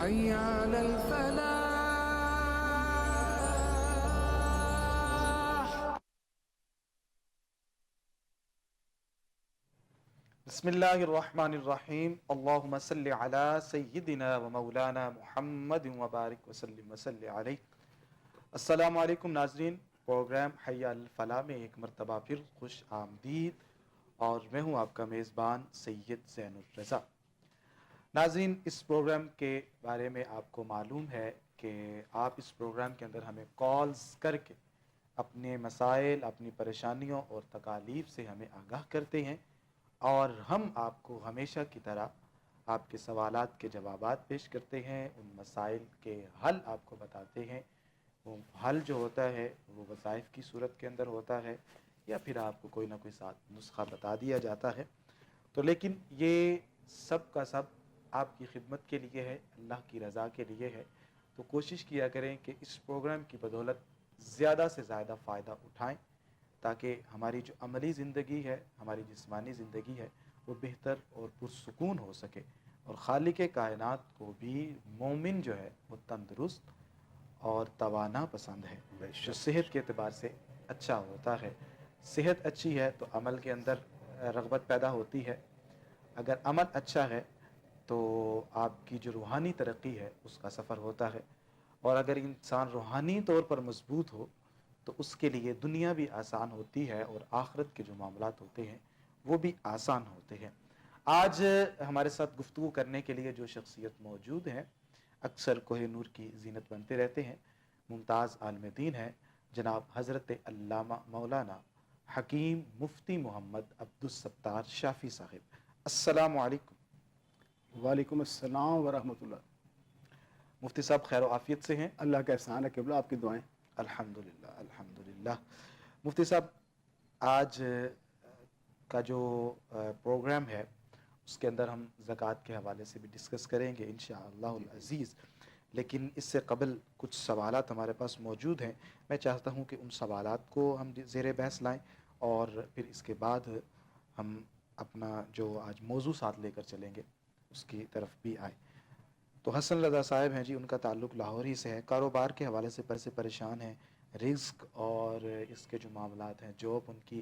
حي على الفلاح. بسم اللہ الرحمن الرحیم اللہم صلی علی سیدنا و مولانا محمد وبارک وسلم وصلی علیہ. السلام علیکم ناظرین، پروگرام حی علی الفلاح میں ایک مرتبہ پھر خوش آمدید، اور میں ہوں آپ کا میزبان سید زین الرضا. ناظرین، اس پروگرام کے بارے میں آپ کو معلوم ہے کہ آپ اس پروگرام کے اندر ہمیں کالز کر کے اپنے مسائل، اپنی پریشانیوں اور تکالیف سے ہمیں آگاہ کرتے ہیں، اور ہم آپ کو ہمیشہ کی طرح آپ کے سوالات کے جوابات پیش کرتے ہیں، ان مسائل کے حل آپ کو بتاتے ہیں. وہ حل جو ہوتا ہے وہ وظائف کی صورت کے اندر ہوتا ہے، یا پھر آپ کو کوئی نہ کوئی ساتھ نسخہ بتا دیا جاتا ہے. تو لیکن یہ سب کا سب آپ کی خدمت کے لیے ہے، اللہ کی رضا کے لیے ہے. تو کوشش کیا کریں کہ اس پروگرام کی بدولت زیادہ سے زیادہ فائدہ اٹھائیں، تاکہ ہماری جو عملی زندگی ہے، ہماری جسمانی زندگی ہے، وہ بہتر اور پرسکون ہو سکے، اور خالق کائنات کو بھی مومن جو ہے وہ تندرست اور توانا پسند ہے، جو صحت کے اعتبار سے اچھا ہوتا ہے. صحت اچھی ہے تو عمل کے اندر رغبت پیدا ہوتی ہے. اگر عمل اچھا ہے تو آپ کی جو روحانی ترقی ہے اس کا سفر ہوتا ہے، اور اگر انسان روحانی طور پر مضبوط ہو تو اس کے لیے دنیا بھی آسان ہوتی ہے، اور آخرت کے جو معاملات ہوتے ہیں وہ بھی آسان ہوتے ہیں. آج ہمارے ساتھ گفتگو کرنے کے لیے جو شخصیت موجود ہیں، اکثر کوہ نور کی زینت بنتے رہتے ہیں، ممتاز عالم دین ہیں جناب حضرت علامہ مولانا حکیم مفتی محمد عبدالستار شافی صاحب. السلام علیکم. وعلیکم السلام ورحمۃ اللہ. مفتی صاحب خیر و عافیت سے ہیں؟ اللہ کا احسان ہے قبلہ، آپ کی دعائیں. الحمدللہ الحمدللہ. مفتی صاحب، آج کا جو پروگرام ہے اس کے اندر ہم زکوٰۃ کے حوالے سے بھی ڈسکس کریں گے انشاءاللہ العزیز، لیکن اس سے قبل کچھ سوالات ہمارے پاس موجود ہیں. میں چاہتا ہوں کہ ان سوالات کو ہم زیر بحث لائیں، اور پھر اس کے بعد ہم اپنا جو آج موضوع ساتھ لے کر چلیں گے اس کی طرف بھی آئیں. تو حسن رضا صاحب ہیں جی، ان کا تعلق لاہور ہی سے ہے، کاروبار کے حوالے سے پریشان ہیں، رزق اور اس کے جو معاملات ہیں، جاب ان کی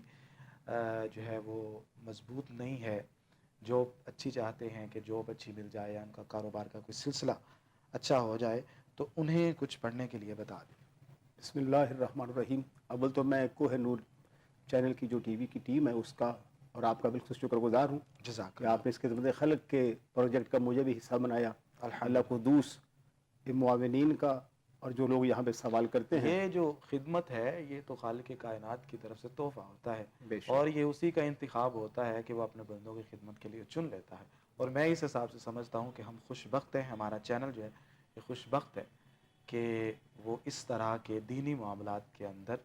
جو ہے وہ مضبوط نہیں ہے. جاب اچھی چاہتے ہیں کہ جاب اچھی مل جائے، یا ان کا کاروبار کا کوئی سلسلہ اچھا ہو جائے، تو انہیں کچھ پڑھنے کے لیے بتا دیں. بسم اللہ الرحمن الرحیم. اول تو میں کوہ نور چینل کی جو ٹی وی کی ٹیم ہے اس کا اور آپ کا بالکل شکر گزار ہوں جزاک کہ آپ نے اس خدمت خلق کے پروجیکٹ کا مجھے بھی حصہ بنایا. اللہ قدوس معاونین کا اور جو لوگ یہاں پہ سوال کرتے ہیں. یہ جو خدمت ہے یہ تو خالق کائنات کی طرف سے تحفہ ہوتا ہے، بے اور شک یہ اسی کا انتخاب ہوتا ہے کہ وہ اپنے بندوں کی خدمت کے لیے چن لیتا ہے. اور میں اس حساب سے سمجھتا ہوں کہ ہم خوش بخت ہیں، ہمارا چینل جو ہے یہ خوش بخت ہے کہ وہ اس طرح کے دینی معاملات کے اندر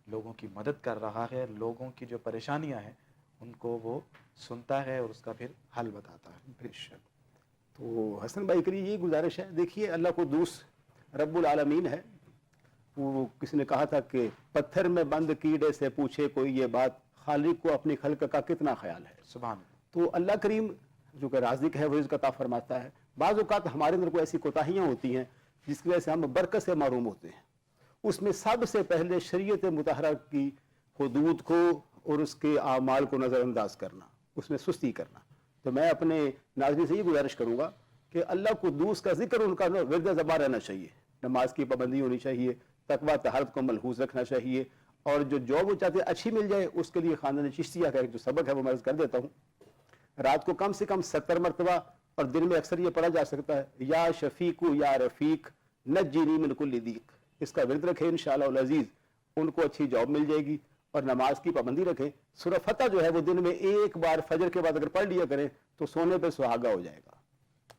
لوگوں کی مدد کر رہا ہے. لوگوں کی جو پریشانیاں ہیں ان کو وہ سنتا ہے اور اس کا پھر حل بتاتا ہے. بے شک. تو حسن بھائی کے لیے یہ گزارش ہے، دیکھیے اللہ قدوس رب العالمین ہے. وہ کسی نے کہا تھا کہ پتھر میں بند کیڑے سے پوچھے کوئی یہ بات، خالق کو اپنی خلق کا کتنا خیال ہے. سبحان اللہ. تو اللہ کریم جو کہ رازق ہے وہ رزق عطا فرماتا ہے. بعض اوقات ہمارے اندر کوئی ایسی کوتاہیاں ہوتی ہیں جس کی وجہ سے ہم برکت سے محروم ہوتے ہیں. اس میں سب سے پہلے شریعت مطہرہ کی حدود کو اور اس کے اعمال کو نظر انداز کرنا، اس میں سستی کرنا. تو میں اپنے ناظرین سے یہ گزارش کروں گا کہ اللہ قدوس کا ذکر ان کا ورد زبان رہنا چاہیے، نماز کی پابندی ہونی چاہیے، تقویٰ طہارت کو ملحوظ رکھنا چاہیے، اور جو جاب وہ چاہتے ہیں اچھی مل جائے اس کے لیے خاندان چشتیہ کا ایک جو سبق ہے وہ میں عرض کر دیتا ہوں. رات کو کم سے کم 70 مرتبہ اور دن میں اکثر یہ پڑھا جا سکتا ہے، یا شفیق یا رفیق نجینی من کل ضیق. اس کا ورد رکھیں انشاءاللہ العزیز، ان کو اچھی جاب مل جائے گی. اور نماز کی پابندی رکھیں. سورہ فتح جو ہے وہ دن میں ایک بار فجر کے بعد اگر پڑھ لیا کریں تو سونے پہ سہاگا ہو جائے گا.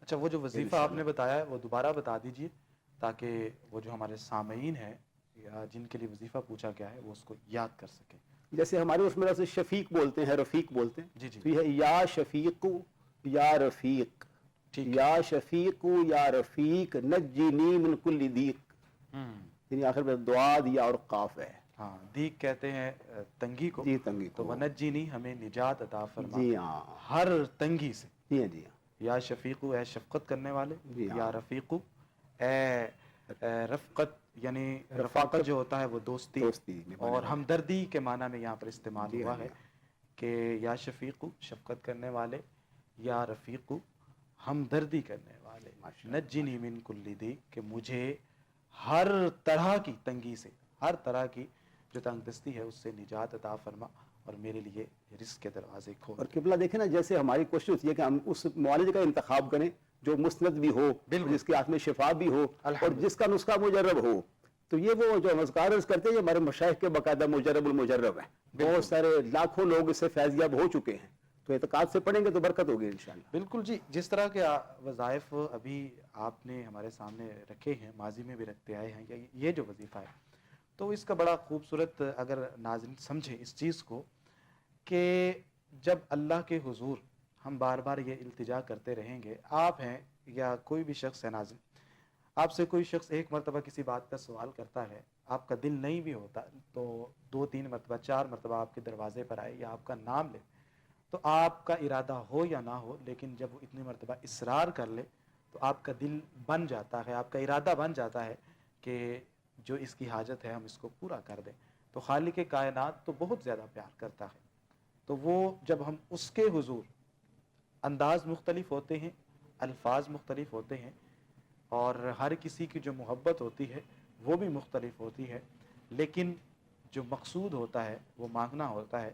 اچھا، وہ جو وظیفہ آپ نے بتایا ہے وہ دوبارہ بتا دیجئے، تاکہ وہ جو ہمارے سامعین ہیں یا جن کے لیے وظیفہ پوچھا گیا ہے وہ اس کو یاد کر سکیں. جیسے ہمارے اس میں سے شفیق بولتے ہیں، رفیق بولتے ہیں. جی جی تو یہ ہے یا شفیق یا رفیق، ٹھیک ہے. یا شفیق یا رفیق نجینی من کل ضیق. یعنی آخر میں دعا دیا اور قاف ہے. ہاں، دیگ کہتے ہیں تنگی کو. جی تنگی تو کو. ونجینی ہمیں نجات عطا فرما جی ہاں، ہر تنگی سے. جی ہاں جی ہاں. یا شفیقو اے شفقت کرنے والے، جی ہاں۔ یا رفیقو اے رفقت یعنی رفاقت جو ہوتا ہے وہ دوستی نبھانے اور والے۔ ہمدردی کے معنی میں یہاں پر استعمال جی ہاں، ہوا جی ہے ہاں۔ کہ یا شفیقو شفقت کرنے والے، یا رفیقو ہمدردی کرنے والے، ماشاء اللہ، نجنی من کل ضیق کہ مجھے ہر طرح کی تنگی سے، ہر طرح کی جو تنگ دستی ہے اس سے نجات عطا فرما اور میرے لیے رزق کے دروازے کھول اور دے۔ قبلہ دیکھیں نا، جیسے ہماری کوشش ہوتی ہے کہ ہم اس معالجے کا انتخاب کریں جو مسند بھی ہو، بالکل۔ جس کے ہاتھ میں شفا بھی ہو، اور الحمدللہ۔ جس کا نسخہ مجرب ہو۔ تو یہ وہ جو مذکار عرض کرتے ہیں، یہ ہمارے مشائخ کے باقاعدہ مجرب المجرب ہیں، بہت سارے لاکھوں لوگ اس سے فیضیاب ہو چکے ہیں، تو اعتقاد سے پڑھیں گے تو برکت ہوگی انشاءاللہ۔ بالکل جی، جس طرح کے وظائف ابھی آپ نے ہمارے سامنے رکھے ہیں، ماضی میں بھی رکھتے آئے ہیں، یہ جو وظیفہ ہے تو اس کا بڑا خوبصورت اگر ناظرین سمجھیں اس چیز کو کہ جب اللہ کے حضور ہم بار بار یہ التجا کرتے رہیں گے، آپ ہیں یا کوئی بھی شخص ہے ناظرین، آپ سے کوئی شخص ایک مرتبہ کسی بات کا سوال کرتا ہے، آپ کا دل نہیں بھی ہوتا تو 2-3 مرتبہ 4 مرتبہ آپ کے دروازے پر آئے یا آپ کا نام لے، تو آپ کا ارادہ ہو یا نہ ہو، لیکن جب وہ اتنی مرتبہ اصرار کر لے تو آپ کا دل بن جاتا ہے، آپ کا ارادہ بن جاتا ہے کہ جو اس کی حاجت ہے ہم اس کو پورا کر دیں۔ تو خالق کائنات تو بہت زیادہ پیار کرتا ہے، تو وہ جب ہم اس کے حضور، انداز مختلف ہوتے ہیں، الفاظ مختلف ہوتے ہیں، اور ہر کسی کی جو محبت ہوتی ہے وہ بھی مختلف ہوتی ہے، لیکن جو مقصود ہوتا ہے وہ مانگنا ہوتا ہے،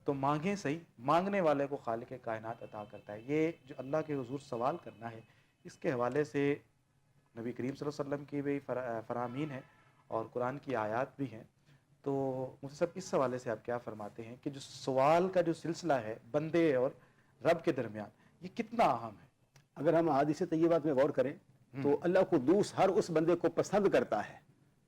تو مانگیں صحیح، مانگنے والے کو خالق کائنات عطا کرتا ہے۔ یہ جو اللہ کے حضور سوال کرنا ہے، اس کے حوالے سے نبی کریم صلی اللہ علیہ وسلم کی بھی فرامین ہے اور قرآن کی آیات بھی ہیں۔ تو مجھے سب اس حوالے سے آپ کیا فرماتے ہیں کہ جو سوال کا جو سلسلہ ہے بندے اور رب کے درمیان، یہ کتنا اہم ہے؟ اگر ہم حدیث طیبات میں غور کریں تو اللہ قدوس ہر اس بندے کو پسند کرتا ہے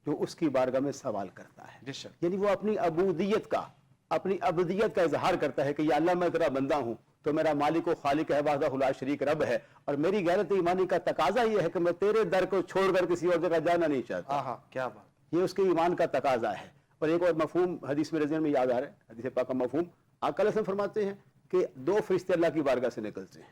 جو اس کی بارگاہ میں سوال کرتا ہے، بے شک۔ یعنی وہ اپنی عبودیت کا، اپنی ابدیت کا اظہار کرتا ہے کہ یا اللہ میں تیرا بندہ ہوں، تو میرا مالک و خالق ہے، وحدہ لا شریک رب ہے، اور میری غیرت ایمانی کا تقاضا یہ ہے کہ میں تیرے در کو چھوڑ کر کسی اور جگہ جانا نہیں چاہتا۔ آہا، کیا بات! یہ اس کے ایمان کا تقاضا ہے۔ اور ایک اور مفہوم حدیث میں رضی میں یاد آ رہا ہے، حدیث پاک کا مفہوم، آقا علیہ السلام فرماتے ہیں کہ 2 فرشتے اللہ کی بارگاہ سے نکلتے ہیں،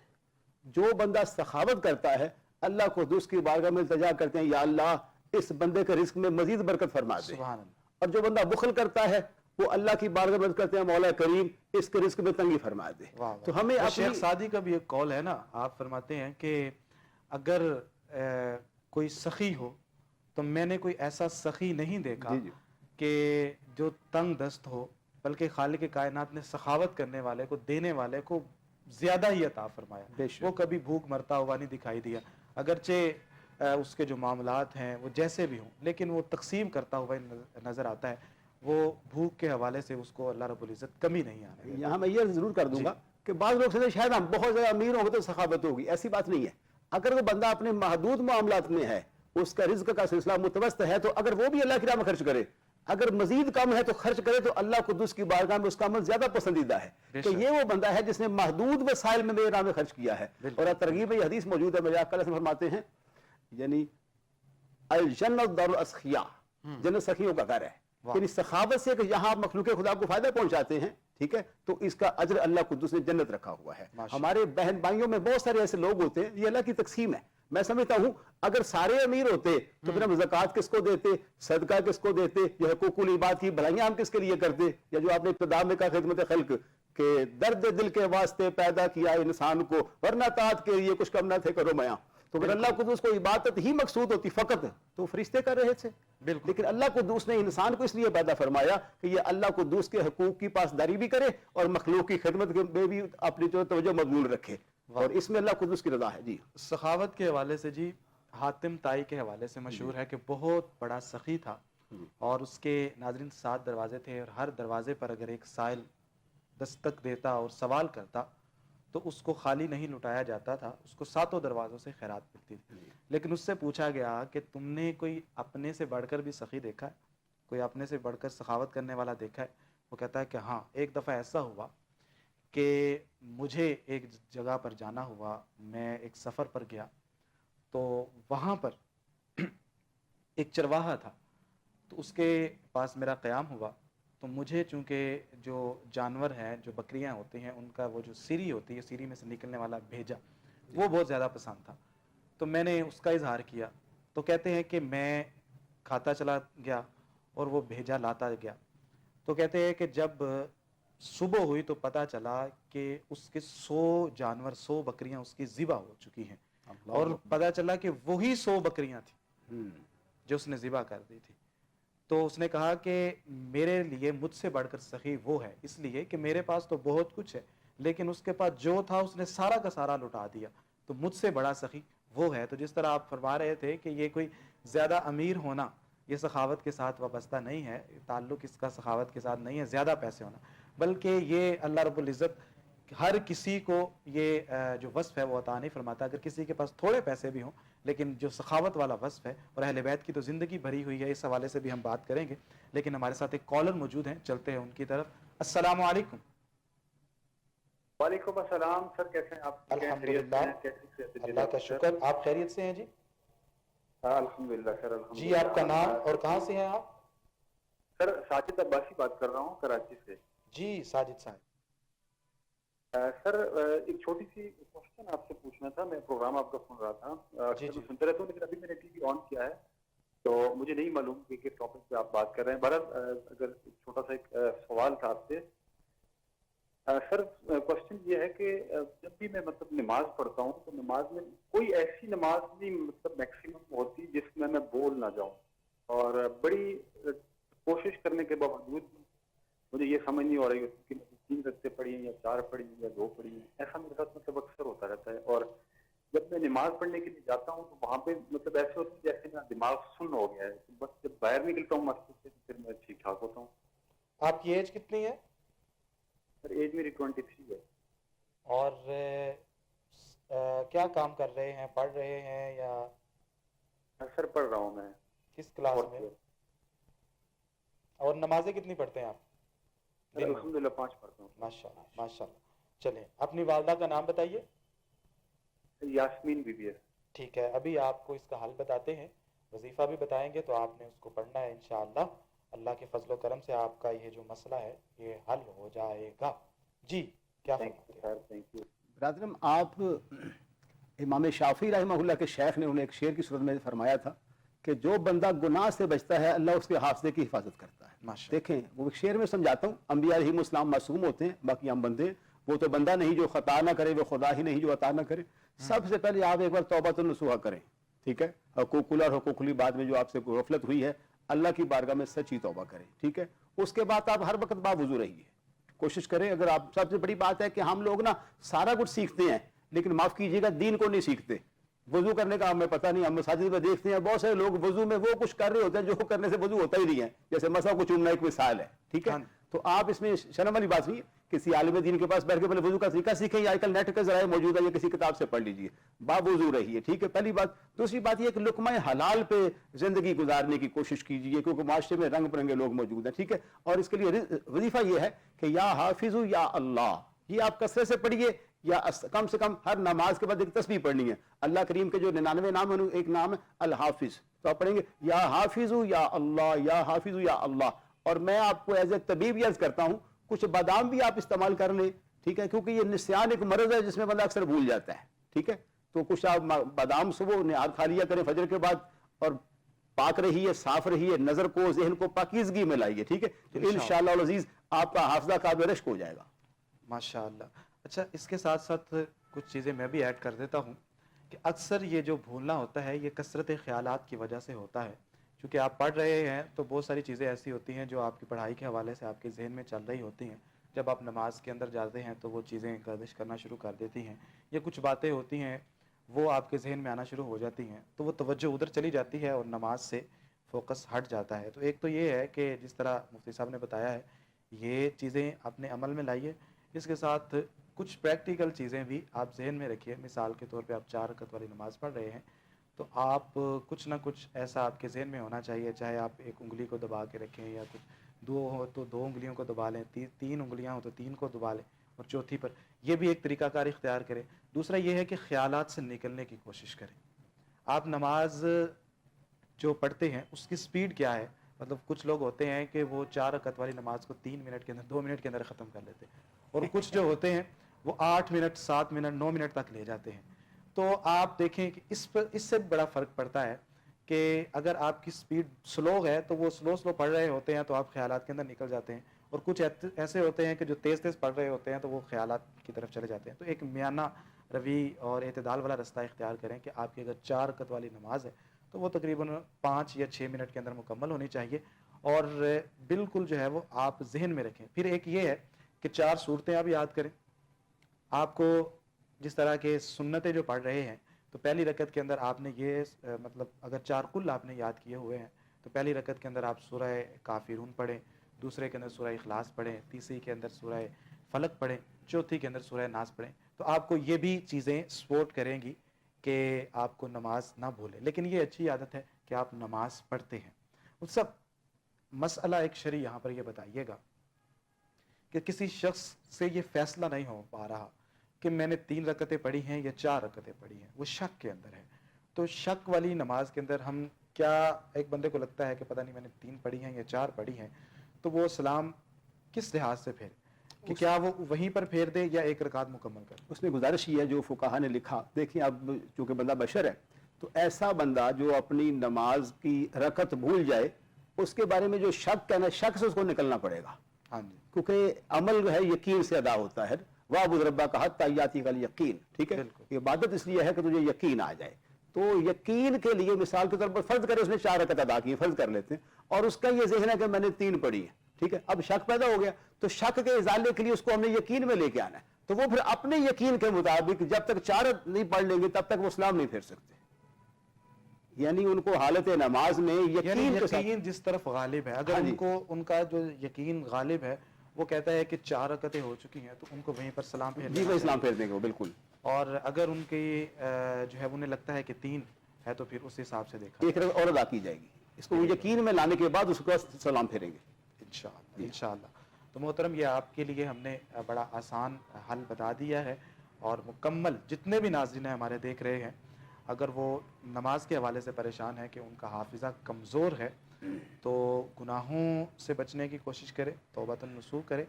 جو بندہ سخاوت کرتا ہے اللہ کو دوست کی بارگاہ میں التجا کرتے ہیں، یا اللہ اس بندے کے رزق میں مزید برکت فرما دے، سبحان اللہ۔ اور جو بندہ بخل کرتا ہے وہ اللہ کی بارگاہ میں کرتے ہیں، مولا کریم اس کے رزق میں تنگی فرما دے۔ واہ تو ہمیں واہ۔ اپنی شیخ سعدی کا بھی ایک قول ہے نا، آپ فرماتے ہیں کہ اگر کوئی سخی ہو تو میں نے کوئی ایسا سخی نہیں دیکھا جی کہ جو تنگ دست ہو، بلکہ خالق کائنات نے سخاوت کرنے والے کو، دینے والے کو زیادہ ہی عطا فرمایا۔ بے شک۔ وہ کبھی بھوک مرتا ہوا نہیں دکھائی دیا، اگرچہ اس کے جو معاملات ہیں وہ جیسے بھی ہوں، لیکن وہ تقسیم کرتا ہوا نظر آتا ہے۔ وہ بھوک کے حوالے سے اس کو اللہ رب العزت کمی نہیں آنے دیتا۔ یہاں میں یہ ضرور کر دوں گا کہ بعض لوگ سمجھتے ہیں شاید ہم بہت زیادہ امیر ہوں گے تو سخاوت ہوگی، ایسی بات نہیں ہے۔ اگر وہ بندہ اپنے محدود معاملات میں ہے، اس کا رزق کا سلسلہ متوسط ہے، تو اگر وہ بھی اللہ کی راہ میں خرچ کرے، اگر مزید کم ہے تو خرچ کرے، تو اللہ قدوس کی بارگاہ میں اس کا عمل زیادہ پسندیدہ ہے کہ یہ وہ بندہ ہے جس نے محدود وسائل میں میرے راہ میں خرچ کیا ہے۔ اور ترغیب یہ حدیث موجود ہے، میرے آقا علیہ السلام فرماتے ہیں یعنی الجنت دار الاسخیاء، جنت سخیوں کا گھر ہے، یعنی سخاوت سے کہ یہاں مخلوق خدا کو فائدہ پہنچاتے ہیں، ٹھیک ہے، تو اس کا اجر اللہ قدوس نے جنت رکھا ہوا ہے۔ ہمارے بہن بھائیوں میں بہت سارے ایسے لوگ ہوتے ہیں، یہ اللہ کی تقسیم ہے۔ میں سمجھتا ہوں اگر سارے امیر ہوتے تو پھر ہم زکوٰۃ کس کو دیتے، صدقہ کس کو دیتے، یہ حقوق العباد کی بھلائیاں ہم کس کے لیے کرتے، یا جو آپ نے ابتدا میں کہا خدمت خلق کہ درد دل کے واسطے پیدا کیا انسان کو، ورنہ طاعت کے لیے کچھ کم نہ تھے کرو میاں۔ تو اگر اللہ قدوس کو عبادت ہی مقصود ہوتی فقط تو فرشتے کر رہے تھے، لیکن اللہ قدوس نے انسان کو اس لیے پیدا فرمایا کہ یہ اللہ قدوس کے حقوق کی پاسداری بھی کرے اور مخلوق کی خدمت میں بھی اپنی جو توجہ مبذول رکھے، اور اس میں اللہ قدوس کی رضا ہے۔ جی سخاوت کے حوالے سے جی، حاتم طائی کے حوالے سے مشہور ہے کہ بہت بڑا سخی تھا، اور اس کے ناظرین 7 دروازے تھے، اور ہر دروازے پر اگر ایک سائل دستک دیتا اور سوال کرتا تو اس کو خالی نہیں لٹایا جاتا تھا، اس کو 7 دروازوں سے خیرات ملتی تھی۔ لیکن اس سے پوچھا گیا کہ تم نے کوئی اپنے سے بڑھ کر بھی سخی دیکھا ہے، کوئی اپنے سے بڑھ کر سخاوت کرنے والا دیکھا ہے؟ وہ کہتا ہے کہ ہاں، ایک دفعہ ایسا ہوا کہ مجھے ایک جگہ پر جانا ہوا، میں ایک سفر پر گیا، تو وہاں پر ایک چرواہا تھا، تو اس کے پاس میرا قیام ہوا، تو مجھے چونکہ جو جانور ہیں، جو بکریاں ہوتی ہیں، ان کا وہ جو سیری ہوتی ہے، سیری میں سے نکلنے والا بھیجا، وہ بہت زیادہ پسند تھا. تو میں نے اس کا اظہار کیا. تو کہتے ہیں کہ میں کھاتا چلا گیا اور وہ بھیجا لاتا گیا. تو کہتے ہیں کہ جب صبح ہوئی تو پتہ چلا کہ اس کے 100 جانور 100 بکریاں اس کی ذبح ہو چکی ہیں, اور پتہ چلا کہ وہی 100 بکریاں تھیں جو اس نے ذبح کر دی تھی. تو اس نے کہا کہ میرے لیے مجھ سے بڑھ کر سخی وہ ہے, اس لیے کہ میرے پاس تو بہت کچھ ہے لیکن اس کے پاس جو تھا اس نے سارا کا سارا لٹا دیا, تو مجھ سے بڑا سخی وہ ہے. تو جس طرح آپ فرما رہے تھے کہ یہ کوئی زیادہ امیر ہونا یہ سخاوت کے ساتھ وابستہ نہیں ہے, تعلق اس کا سخاوت کے ساتھ نہیں ہے زیادہ پیسے ہونا, بلکہ یہ اللہ رب العزت ہر کسی کو یہ جو وصف ہے وہ عطا نہیں فرماتا. اگر کسی کے پاس تھوڑے پیسے بھی ہوں لیکن جو سخاوت والا وصف ہے, اور اہل بیت کی تو زندگی بھری ہوئی ہے, اس حوالے سے بھی ہم بات کریں گے. لیکن ہمارے ساتھ ایک کالر موجود ہیں, چلتے ہیں ان کی طرف. السلام علیکم. وعلیکم السلام سر, کیسے ہیں آپ؟ الحمدللہ, اللہ کا شکر. آپ خیریت سے ہیں جی؟ الحمدللہ سر, الحمدللہ. جی آپ کا نام اور کہاں سے ہیں آپ؟ سر ساجد عباسی بات کر رہا ہوں کراچی سے. جی ساجد صاحب. سر ایک چھوٹی سی کوشچن آپ سے پوچھنا تھا. میں پروگرام آپ کا سن رہا تھا, میں سنتے رہتا ہوں لیکن ابھی میں نے ٹی وی آن کیا ہے تو مجھے نہیں معلوم کہ کس ٹاپک پہ آپ بات کر رہے ہیں. بہرحال اگر چھوٹا سا ایک سوال تھا آپ سے سر. کوشچن یہ ہے کہ جب بھی میں مطلب نماز پڑھتا ہوں تو نماز میں کوئی ایسی نماز نہیں مطلب میکسیمم ہوتی جس میں بول نہ جاؤں, اور بڑی کوشش کرنے کے باوجود مجھے یہ سمجھ نہیں ہو رہی کہ 3 رکعتیں پڑھی ہیں یا 4 پڑھی ہیں یا 2 پڑھی ہیں. ایسا میرے ساتھ مطلب اکثر ہوتا رہتا ہے, اور جب میں نماز پڑھنے کے لیے جاتا ہوں تو وہاں پہ مطلب ایسے ہوتا ہے جیسے میرا دماغ سن ہو گیا ہے, بس جب باہر نکلتا ہوں مسجد سے پھر میں ٹھیک ٹھاک ہوتا ہوں. آپ کی ایج کتنی ہے؟ سر ایج میری 23 ہے. اور کیا کام کر رہے ہیں, پڑھ رہے ہیں یا؟ سر پڑھ رہا ہوں میں. کس کلاس میں؟ اور نمازیں کتنی پڑھتے ہیں آپ؟ الحمدللہ 5 پڑھتا ہوں. ماشاءاللہ ماشاءاللہ. چلیں اپنی والدہ کا نام بتائیے. یاسمین بی بی ہے. ٹھیک ہے, ابھی آپ کو اس کا حل بتاتے ہیں, وظیفہ بھی بتائیں گے تو آپ نے اس کو پڑھنا ہے انشاءاللہ. اللہ کے فضل و کرم سے آپ کا یہ جو مسئلہ ہے یہ حل ہو جائے گا. جی کیا فرماتے ہیں؟ برادرم, آپ امام شافعی رحمہ اللہ کے شیخ نے انہیں ایک شعر کی صورت میں فرمایا تھا کہ جو بندہ گناہ سے بچتا ہے اللہ اس کے حافظے کی حفاظت کرتا ہے. دیکھیں وہ شعر میں سمجھاتا ہوں, انبیاء علیہم السلام معصوم ہوتے ہیں, باقی ہم بندے. وہ تو بندہ نہیں جو خطا نہ کرے, وہ خدا ہی نہیں جو عطا نہ کرے. سب سے پہلے آپ ایک بار توبۃ النصوح کریں, ٹھیک ہے. حقوق اللہ اور حقوق العباد میں جو آپ سے غفلت ہوئی ہے اللہ کی بارگاہ میں سچی توبہ کریں, ٹھیک ہے. اس کے بعد آپ ہر وقت باوضو رہیے, کوشش کریں. اگر آپ, سب سے بڑی بات ہے کہ ہم لوگ نا سارا کچھ سیکھتے ہیں لیکن معاف کیجیے گا دین کو نہیں سیکھتے. وضو کرنے کا ہمیں پتہ نہیں, ہم مساجد میں دیکھتے ہیں بہت سارے لوگ وضو میں وہ کچھ کر رہے ہوتے ہیں جو کرنے سے وضو ہوتا ہی نہیں ہے, جیسے مسا کو چومنا ایک مثال ہے, ٹھیک ہے. تو آپ اس میں شرم والی بات نہیں, کسی عالم دین کے پاس بیٹھ کے پہلے وضو کا طریقہ سیکھیں, یا آج کل نیٹ کے ذرائع موجود ہے, یا کسی کتاب سے پڑھ لیجیے, باوضو رہیے, ٹھیک ہے. پہلی بات. دوسری بات یہ کہ لقمہ حلال پہ زندگی گزارنے کی کوشش کیجیے, کیونکہ معاشرے میں رنگ برنگے لوگ موجود ہیں, ٹھیک ہے. اور اس کے لیے وظیفہ یہ ہے کہ یا حافظ یا اللہ, یہ آپ کثرت سے پڑھیے, یا کم سے کم ہر نماز کے بعد ایک تسبیح پڑھنی ہے. اللہ کریم کے جو 99 نام ہیں ایک نام ہے الحافظ, تو آپ پڑھیں گے یا حافظ یا اللہ, یا حافظ یا اللہ. اور میں آپ کو ایز اے طبیب عرض کرتا ہوں کچھ بادام بھی آپ استعمال کر لیں, ٹھیک ہے, کیونکہ یہ نسیان ایک مرض ہے جس میں بندہ اکثر بھول جاتا ہے, ٹھیک ہے. تو کچھ آپ بادام صبح نہار کھا لیا کریں فجر کے بعد, اور پاک رہیے, صاف رہیے, نظر کو ذہن کو پاکیزگی میں لائیے, ٹھیک ہے. تو انشاءاللہ العزیز آپ کا حافظہ قابل رشک ہو جائے گا. ماشاءاللہ. اچھا, اس کے ساتھ ساتھ کچھ چیزیں میں بھی ایڈ کر دیتا ہوں کہ اکثر یہ جو بھولنا ہوتا ہے یہ کثرت خیالات کی وجہ سے ہوتا ہے. چونکہ آپ پڑھ رہے ہیں تو بہت ساری چیزیں ایسی ہوتی ہیں جو آپ کی پڑھائی کے حوالے سے آپ کے ذہن میں چل رہی ہوتی ہیں. جب آپ نماز کے اندر جاتے ہیں تو وہ چیزیں گردش کرنا شروع کر دیتی ہیں, یا کچھ باتیں ہوتی ہیں وہ آپ کے ذہن میں آنا شروع ہو جاتی ہیں, تو وہ توجہ ادھر چلی جاتی ہے اور نماز سے فوکس ہٹ جاتا ہے. تو ایک تو یہ ہے کہ جس طرح مفتی صاحب نے بتایا ہے یہ چیزیں اپنے عمل میں لائیے. اس کے ساتھ کچھ پریکٹیکل چیزیں بھی آپ ذہن میں رکھیے. مثال کے طور پہ آپ 4 رکعت والی نماز پڑھ رہے ہیں تو آپ کچھ نہ کچھ ایسا آپ کے ذہن میں ہونا چاہیے, چاہے آپ ایک انگلی کو دبا کے رکھیں, یا کچھ 2 ہو تو 2 انگلیوں کو دبا لیں, 3 انگلیاں ہو تو 3 کو دبا لیں, اور چوتھی پر. یہ بھی ایک طریقہ کار اختیار کریں. دوسرا یہ ہے کہ خیالات سے نکلنے کی کوشش کریں. آپ نماز جو پڑھتے ہیں اس کی سپیڈ کیا ہے, مطلب کچھ لوگ ہوتے ہیں کہ وہ 4 رکعت والی نماز کو 3 منٹ کے اندر 2 منٹ کے اندر ختم کر لیتے ہیں, اور کچھ جو ہوتے ہیں وہ 8 منٹ 7 منٹ 9 منٹ تک لے جاتے ہیں. تو آپ دیکھیں کہ اس سے بڑا فرق پڑتا ہے کہ اگر آپ کی سپیڈ سلو ہے تو وہ سلو پڑھ رہے ہوتے ہیں تو آپ خیالات کے اندر نکل جاتے ہیں، اور کچھ ایسے ہوتے ہیں کہ جو تیز پڑھ رہے ہوتے ہیں تو وہ خیالات کی طرف چلے جاتے ہیں. تو ایک میانہ روی اور اعتدال والا رستہ اختیار کریں کہ آپ کی اگر 4 رکعت والی نماز ہے تو وہ تقریباً 5 یا 6 منٹ کے اندر مکمل ہونی چاہیے، اور بالکل جو ہے وہ آپ ذہن میں رکھیں. پھر ایک یہ ہے کہ 4 صورتیں آپ یاد کریں. آپ کو جس طرح کے سنتیں جو پڑھ رہے ہیں تو پہلی رکعت کے اندر آپ نے یہ مطلب اگر 4 قل آپ نے یاد کیے ہوئے ہیں تو پہلی رکعت کے اندر آپ سورہ کافرون پڑھیں، دوسرے کے اندر سورہ اخلاص پڑھیں، تیسری کے اندر سورہ فلق پڑھیں، چوتھی کے اندر سورہ ناس پڑھیں. تو آپ کو یہ بھی چیزیں سپورٹ کریں گی کہ آپ کو نماز نہ بھولے. لیکن یہ اچھی عادت ہے کہ آپ نماز پڑھتے ہیں. اس سب مسئلہ ایک شرعی یہاں پر یہ بتائیے گا کہ کسی شخص سے یہ فیصلہ نہیں ہو پا رہا کہ میں نے 3 رکعتیں پڑھی ہیں یا 4 رکعتیں پڑھی ہیں، وہ شک کے اندر ہے. تو شک والی نماز کے اندر ہم کیا، ایک بندے کو لگتا ہے کہ پتہ نہیں میں نے 3 پڑھی ہیں یا 4 پڑھی ہیں، تو وہ سلام کس لحاظ سے پھیرے کہ کیا وہ وہیں پر پھیر دے یا 1 رکعت مکمل کرے؟ اس میں گزارش یہ ہے جو فقہا نے لکھا، دیکھیں اب چونکہ بندہ بشر ہے تو ایسا بندہ جو اپنی نماز کی رکعت بھول جائے اس کے بارے میں جو شک ہے نا، شک سے اس کو نکلنا پڑے گا. ہاں جی، کیونکہ عمل ہے یقین سے ادا ہوتا ہے. وَاعْبُدْ رَبَّكَ حَتَّىٰ يَأْتِيَكَ الْيَقِينُ. ٹھیک ہے، یہ عبادت اس لیے ہے کہ تجھے یقین آ جائے. تو یقین کے لیے مثال کے طور پر فرض کرے اس نے 4 رکعت ادا کی، فرض کر لیتے ہیں، اور اس کا یہ ذہن ہے کہ میں نے 3 پڑھی ہیں. ٹھیک ہے، اب شک پیدا ہو گیا تو شک کے ازالے کے لیے اس کو ہم نے یقین میں لے کے آنا ہے. تو وہ پھر اپنے یقین کے مطابق جب تک 4 نہیں پڑھ لیں گے تب تک وہ سلام نہیں پھیر سکتے. یعنی ان کو حالت نماز میں یقین کے ساتھ، یقین جس طرف غالب ہے، اگر ان کو ان کا جو یقین غالب ہے وہ کہتا ہے کہ 4 رکعتیں ہو چکی ہیں تو ان کو وہیں پر سلام پھیر جی وہ اسلام پھیر دیں گے وہ بالکل. اور اگر ان کی جو ہے انہیں لگتا ہے کہ 3 ہے تو پھر اس حساب سے دیکھا 1 رکعت اور ادا کی جائے گی. اس کو یقین میں لانے کے بعد اس کو سلام پھیریں گے انشاءاللہ. تو محترم یہ آپ کے لیے ہم نے بڑا آسان حل بتا دیا ہے، اور مکمل جتنے بھی ناظرین ہمارے دیکھ رہے ہیں اگر وہ نماز کے حوالے سے پریشان ہے کہ ان کا حافظہ کمزور ہے تو گناہوں سے بچنے کی کوشش کرے، توبۃ النصوح کرے،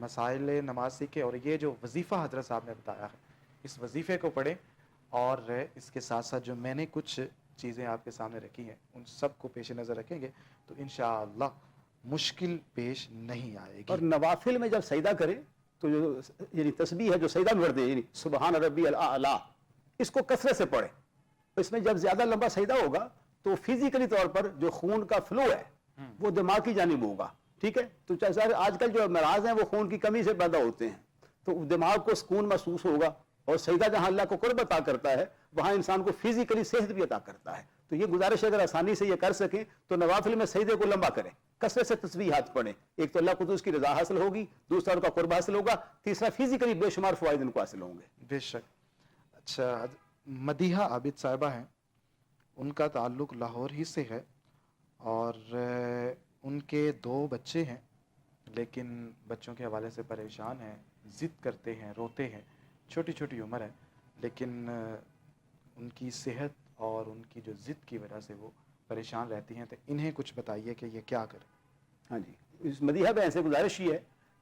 مسائل نماز سیکھے، اور یہ جو وظیفہ حضرت صاحب نے بتایا ہے اس وظیفے کو پڑھیں، اور اس کے ساتھ ساتھ جو میں نے کچھ چیزیں آپ کے سامنے رکھی ہیں ان سب کو پیش نظر رکھیں گے تو انشاءاللہ مشکل پیش نہیں آئے گی. اور نوافل میں جب سجدہ کرے تو جو یعنی تسبیح ہے جو سجدہ میں پڑھتے ہیں یعنی سبحان ربی الاعلی، اس کو کثرت سے پڑھے. اس میں جب زیادہ لمبا سجدہ ہوگا تو فزیکلی طور پر جو خون کا فلو ہے وہ دماغ کی جانب ہوگا. ٹھیک ہے، تو جیسے آج کل جو امراض ہیں وہ خون کی کمی سے پیدا ہوتے ہیں، تو دماغ کو سکون محسوس ہوگا، اور سجدہ جہاں اللہ کو قرب عطا کرتا ہے وہاں انسان کو فزیکلی صحت بھی عطا کرتا ہے. تو یہ گزارش اگر آسانی سے یہ کر سکیں تو نوافل میں سجدے کو لمبا کریں، کثرت سے تسبیحات پڑھیں. ایک تو اللہ قدوس کی رضا حاصل ہوگی، دوسرا ان کا قرب حاصل ہوگا، تیسرا فزیکلی بے شمار فوائد ان کو حاصل ہوں گے. بے شک. اچھا، مدیحہ عابد صاحبہ ہیں، ان کا تعلق لاہور ہی سے ہے، اور ان کے 2 بچے ہیں لیکن بچوں کے حوالے سے پریشان ہیں، ضد کرتے ہیں، روتے ہیں، چھوٹی چھوٹی عمر ہے، لیکن ان کی صحت اور ان کی جو ضد کی وجہ سے وہ پریشان رہتی ہیں. تو انہیں کچھ بتائیے کہ یہ کیا کریں. ہاں جی، اس مدیحہ میں ایسے گزارش یہ ہے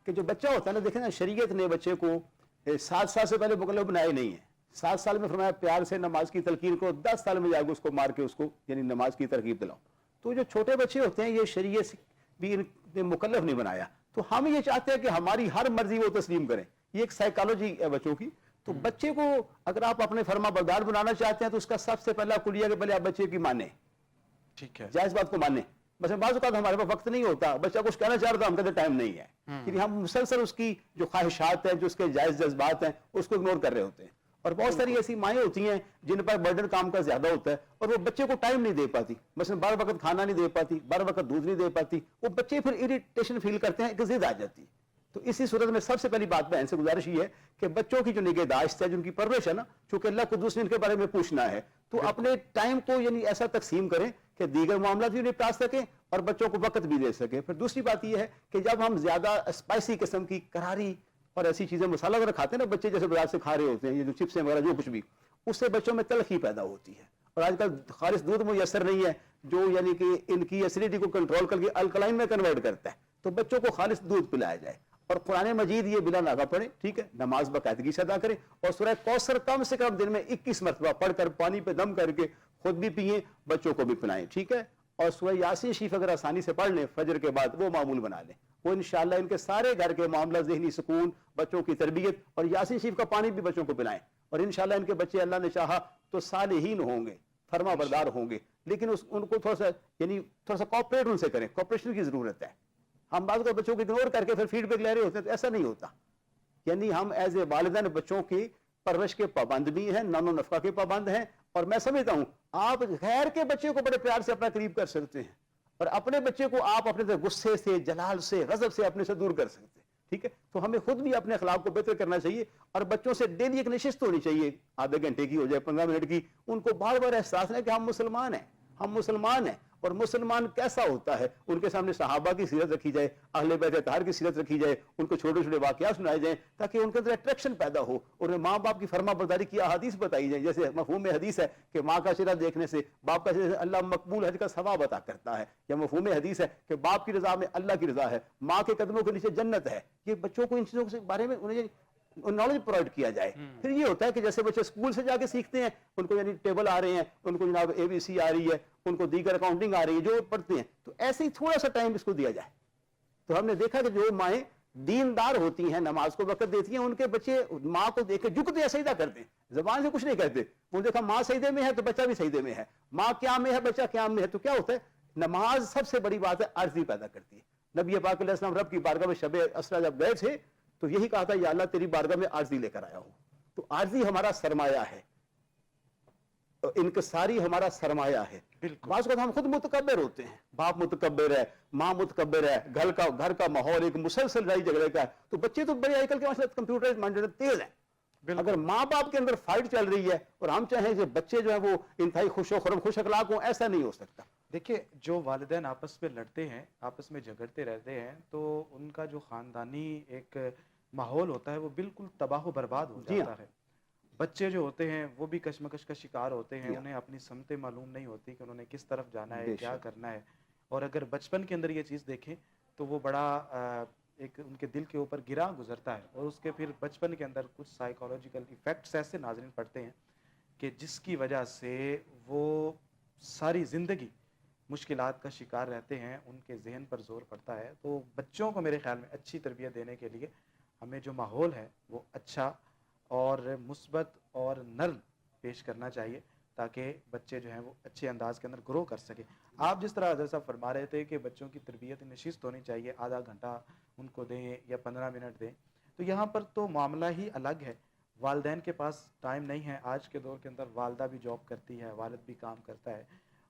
کہ جو بچہ ہوتا ہے نا، دیکھیں نا شریعت نے بچے کو 7 سال سے پہلے مکلف بنائے نہیں ہیں. 7 سال میں فرمایا پیار سے نماز کی تلقین کو، 10 سال میں جا کے اس کو مار کے اس کو یعنی نماز کی ترغیب دلاؤ. تو جو چھوٹے بچے ہوتے ہیں یہ شریعت بھی انہیں مکلف نہیں بنایا، تو ہم یہ چاہتے ہیں کہ ہماری ہر مرضی وہ تسلیم کریں. یہ ایک سائیکالوجی ہے بچوں کی. تو بچے کو اگر آپ اپنے فرما بردار بنانا چاہتے ہیں تو اس کا سب سے پہلا کلیہ کہ پہلے آپ بچے کی مانیں. ٹھیک ہے، جائز بات کو مانیں. بس بعض اوقات ہمارے پاس وقت نہیں ہوتا، بچہ کچھ کہنا چاہ رہا تھا، ہم کہتے ٹائم نہیں ہے، یعنی ہم مسلسل اس کی جو خواہشات ہیں، جو اس کے جائز جذبات ہیں اس کو اگنور کر رہے ہوتے ہیں. اور بہت ساری ایسی مائیں ہوتی ہیں جن پر برڈن کام کا زیادہ ہوتا ہے اور وہ بچے کو ٹائم نہیں دے پاتی، مثلا 12 وقت کھانا نہیں دے پاتی، 12 وقت دودھ نہیں دے پاتی، وہ بچے پھر اریٹیشن فیل کرتے ہیں، ایک ضد آ جاتی. تو اسی صورت میں سب سے پہلی بات میں ان سے گزارش یہ ہے کہ بچوں کی جو نگہداشت ہے، جو ان کی پرورش ہے نا، چونکہ اللہ قدوس نے ان کے بارے میں پوچھنا ہے، تو اپنے ٹائم کو یعنی ایسا تقسیم کریں کہ دیگر معاملات بھی نپٹا سکیں اور بچوں کو وقت بھی دے سکیں. پھر دوسری بات یہ ہے کہ جب ہم زیادہ اسپائسی قسم کی کراری اور ایسی چیزیں مسالہ وغیرہ کھاتے ہیں نا، بچے جیسے بازار سے کھا رہے ہوتے ہیں یہ جو چپسیں وغیرہ جو کچھ بھی، اس سے بچوں میں تلخی پیدا ہوتی ہے. اور آج کل خالص دودھ میسر نہیں ہے جو یعنی کہ ان کی ایسیڈیٹی کو کنٹرول کر کے الکلائن میں کنورٹ کرتا ہے. تو بچوں کو خالص دودھ پلایا جائے. اور قرآن مجید یہ بلا ناغہ پڑھیں, ٹھیک ہے, نماز باقاعدگی سے ادا کریں, اور سورہ کوثر کم سے کم دن میں 21 مرتبہ پڑھ کر پانی پہ دم کر کے خود بھی پئیں, بچوں کو بھی پلائیں, ٹھیک ہے. اور سورہ یاسین شریف اگر آسانی سے پڑھ لیں فجر کے بعد, وہ معمول بنا لیں, وہ انشاءاللہ ان کے سارے گھر کے معاملہ, ذہنی سکون, بچوں کی تربیت, اور یاسین شریف کا پانی بھی بچوں کو پلائیں, اور انشاءاللہ ان کے بچے اللہ نے چاہا تو صالحین ہوں گے, فرما بردار ہوں گے. لیکن ان کو تھوڑا سا کوآپریٹ ان سے کریں, کوآپریشن کی ضرورت ہے. ہم بعض کو بچوں کو اگنور کر کے پھر فیڈ بیک لے رہے ہوتے ہیں, تو ایسا نہیں ہوتا. یعنی ہم ایز اے والدین بچوں کی پرورش کے پابند بھی ہیں, نان و نفقہ کے پابند ہیں, اور میں سمجھتا ہوں آپ غیر کے بچے کو بڑے پیار سے اپنا قریب کر سکتے ہیں, اور اپنے بچے کو آپ اپنے غصے سے, جلال سے, غضب سے اپنے سے دور کر سکتے ہیں, ٹھیک ہے. تو ہمیں خود بھی اپنے اخلاق کو بہتر کرنا چاہیے, اور بچوں سے ڈیلی ایک نشست ہونی چاہیے, آدھے گھنٹے کی ہو جائے, 15 منٹ کی, ان کو بار بار احساس ہے کہ ہم مسلمان ہیں, ہم مسلمان ہیں. اور مسلمان کیسا ہوتا ہے, ان کے سامنے صحابہ کی سیرت رکھی جائے, اہل بیت اطہار کی سیرت رکھی جائے, ان کو چھوٹے چھوٹے واقعات سنائے جائیں, تاکہ ان کے اندر اٹریکشن پیدا ہو, اور ماں باپ کی فرما برداری کی احادیث بتائی جائیں. جیسے مفہوم حدیث ہے کہ ماں کا چہرہ دیکھنے سے باپ کا چہرہ اللہ مقبول حج کا ثواب عطا کرتا ہے, یا مفہوم حدیث ہے کہ باپ کی رضا میں اللہ کی رضا ہے, ماں کے قدموں کے نیچے جنت ہے. یہ بچوں کو ان چیزوں کے بارے میں انہیں نالج پرووائڈ کیا جائے. پھر یہ ہوتا ہے کہ جیسے بچے اسکول سے جا کے سیکھتے ہیں, ان کو یعنی ٹیبل آ رہے ہیں, ان کو جناب ABC آ رہی ہے, ان کو دیگر اکاؤنٹنگ آ رہی ہے, جو پڑھتے ہیں, تو ایسے ہی تھوڑا سا ٹائم اس کو دیا جائے. تو ہم نے دیکھا کہ جو مائیں دیندار ہوتی ہیں, نماز کو وقت دیتی ہیں, ان کے بچے ماں کو دیکھ کے جھکتے ہیں, سجدہ کرتے ہیں, زبان سے کچھ نہیں کہتے. وہ دیکھا ماں سجدے میں ہے تو بچہ بھی سجدے میں ہے, ماں قیام میں ہے, بچہ قیام میں ہے. تو کیا ہوتا ہے, نماز سب سے بڑی بات ہے, عاجزی پیدا کرتی ہے. نبی پاک علیہ السلام رب کی بارگاہ میں شب اسریٰ جب گئے تھے تو یہی کہا تھا, یا اللہ تیری بارگاہ میں عاجزی لے کر آیا ہوں. تو عاجزی ہمارا سرمایہ ہے, انکساری ہمارا سرمایہ ہے. بعض اوقات ہم خود متکبر ہوتے ہیں, باپ متکبر ہے, ماں متکبر ہے, گھر کا ماحول ایک مسلسل لڑائی جھگڑے کا ہے. تو بچے تو بڑے آج کل کے ماشاءاللہ کمپیوٹر مائنڈڈ تیز ہیں. اگر ماں باپ کے اندر فائٹ چل رہی ہے اور ہم چاہیں کہ بچے جو ہیں وہ انتہائی خوش و خرم, خوش اخلاق ہوں, ایسا نہیں ہو سکتا. دیکھیں, جو والدین آپس میں لڑتے ہیں, آپس میں جھگڑتے رہتے ہیں, تو ان کا جو خاندانی ایک ماحول ہوتا ہے وہ بالکل تباہ و برباد ہو جاتا ہے. بچے جو ہوتے ہیں وہ بھی کشمکش کا شکار ہوتے ہیں, انہیں اپنی سمتیں معلوم نہیں ہوتی کہ انہوں نے کس طرف جانا ہے, کیا کرنا ہے. اور اگر بچپن کے اندر یہ چیز دیکھیں تو وہ بڑا ایک ان کے دل کے اوپر گرا گزرتا ہے, اور اس کے پھر بچپن کے اندر کچھ سائیکالوجیکل ایفیکٹس ایسے ناظرین پڑتے ہیں کہ جس کی وجہ سے وہ ساری زندگی مشکلات کا شکار رہتے ہیں, ان کے ذہن پر زور پڑتا ہے. تو بچوں کو میرے خیال میں اچھی تربیت دینے کے لیے ہمیں جو ماحول ہے وہ اچھا اور مثبت اور نرم پیش کرنا چاہیے, تاکہ بچے جو ہیں وہ اچھے انداز کے اندر گرو کر سکیں. آپ جس طرح حضرت صاحب فرما رہے تھے کہ بچوں کی تربیت نشست ہونی چاہیے, آدھا گھنٹہ ان کو دیں یا 15 منٹ دیں, تو یہاں پر تو معاملہ ہی الگ ہے. والدین کے پاس ٹائم نہیں ہے. آج کے دور کے اندر والدہ بھی جاب کرتی ہے, والد بھی کام کرتا ہے,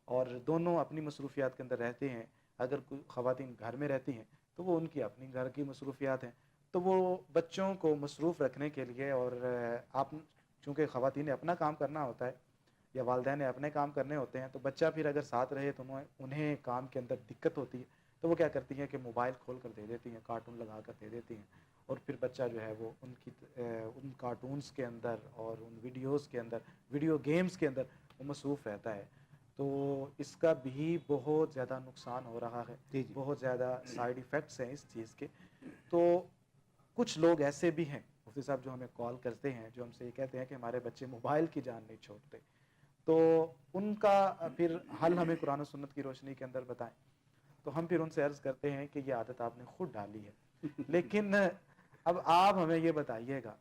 اور دونوں اپنی مصروفیات کے اندر رہتے ہیں. اگر کوئی خواتین گھر میں رہتی ہیں تو وہ ان کی اپنی گھر کی مصروفیات ہیں. تو وہ بچوں کو مصروف رکھنے کے لیے, اور آپ چونکہ خواتین نے اپنا کام کرنا ہوتا ہے یا والدین نے اپنے کام کرنے ہوتے ہیں, تو بچہ پھر اگر ساتھ رہے تو انہیں کام کے اندر دقت ہوتی ہے. تو وہ کیا کرتی ہیں کہ موبائل کھول کر دے دیتی ہیں, کارٹون لگا کر دے دیتی ہیں, اور پھر بچہ جو ہے وہ ان کارٹونز کے اندر اور ان ویڈیوز کے اندر, ویڈیو گیمز کے اندر وہ مصروف رہتا ہے. تو اس کا بھی بہت زیادہ نقصان ہو رہا ہے, بہت زیادہ سائیڈ ایفیکٹس ہیں اس چیز کے. تو کچھ لوگ ایسے بھی ہیں مفتی صاحب جو ہمیں کال کرتے ہیں, جو ہم سے یہ کہتے ہیں کہ ہمارے بچے موبائل کی جان نہیں چھوڑتے. تو ان کا پھر حل ہمیں قرآن و سنت کی روشنی کے اندر بتائیں. تو ہم پھر ان سے عرض کرتے ہیں کہ یہ عادت آپ نے خود ڈالی ہے. لیکن اب آپ ہمیں یہ بتائیے گا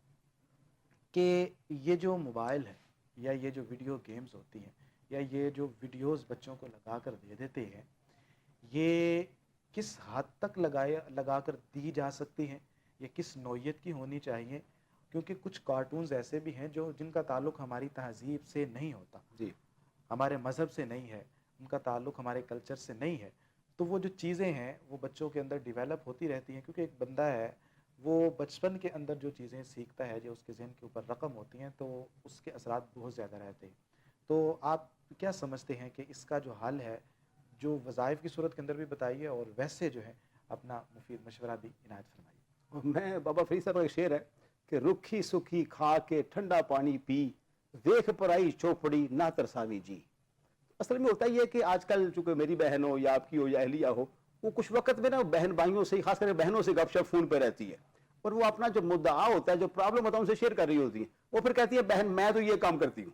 کہ یہ جو موبائل ہے یا یہ جو ویڈیو گیمز ہوتی ہیں یا یہ جو ویڈیوز بچوں کو لگا کر دے دیتے ہیں, یہ کس حد تک لگا کر دی جا سکتی ہیں, یہ کس نوعیت کی ہونی چاہیے؟ کیونکہ کچھ کارٹونز ایسے بھی ہیں جن کا تعلق ہماری تہذیب سے نہیں ہوتا, ہمارے مذہب سے نہیں ہے, ان کا تعلق ہمارے کلچر سے نہیں ہے. تو وہ جو چیزیں ہیں وہ بچوں کے اندر ڈیولپ ہوتی رہتی ہیں, کیونکہ ایک بندہ ہے وہ بچپن کے اندر جو چیزیں سیکھتا ہے, جو اس کے ذہن کے اوپر رقم ہوتی ہیں, تو اس کے اثرات بہت زیادہ رہتے ہیں. تو آپ کیا سمجھتے ہیں کہ اس کا جو حل ہے, جو وظائف کی صورت کے اندر بھی بتائیے, اور ویسے جو ہے اپنا مفید مشورہ بھی عنایت فرمائیے. میں بابا فرید صاحب کا ایک شعر ہے کہ رکھی سکھی کھا کے ٹھنڈا پانی پی, دیکھ پرائی چوپڑی نہ ترساوی جی. اصل میں ہوتا ہی ہے کہ آج کل چونکہ میری بہن ہو یا آپ کی ہو یا اہلیہ ہو, وہ کچھ وقت میں نا بہن بھائیوں سے, خاص کر بہنوں سے گپ شپ فون پہ رہتی ہے, اور وہ اپنا جو مدعا ہوتا ہے, جو پرابلم ہوتا ہے, ان سے شیئر کر رہی ہوتی ہے. وہ پھر کہتی ہے بہن میں تو یہ کام کرتی ہوں,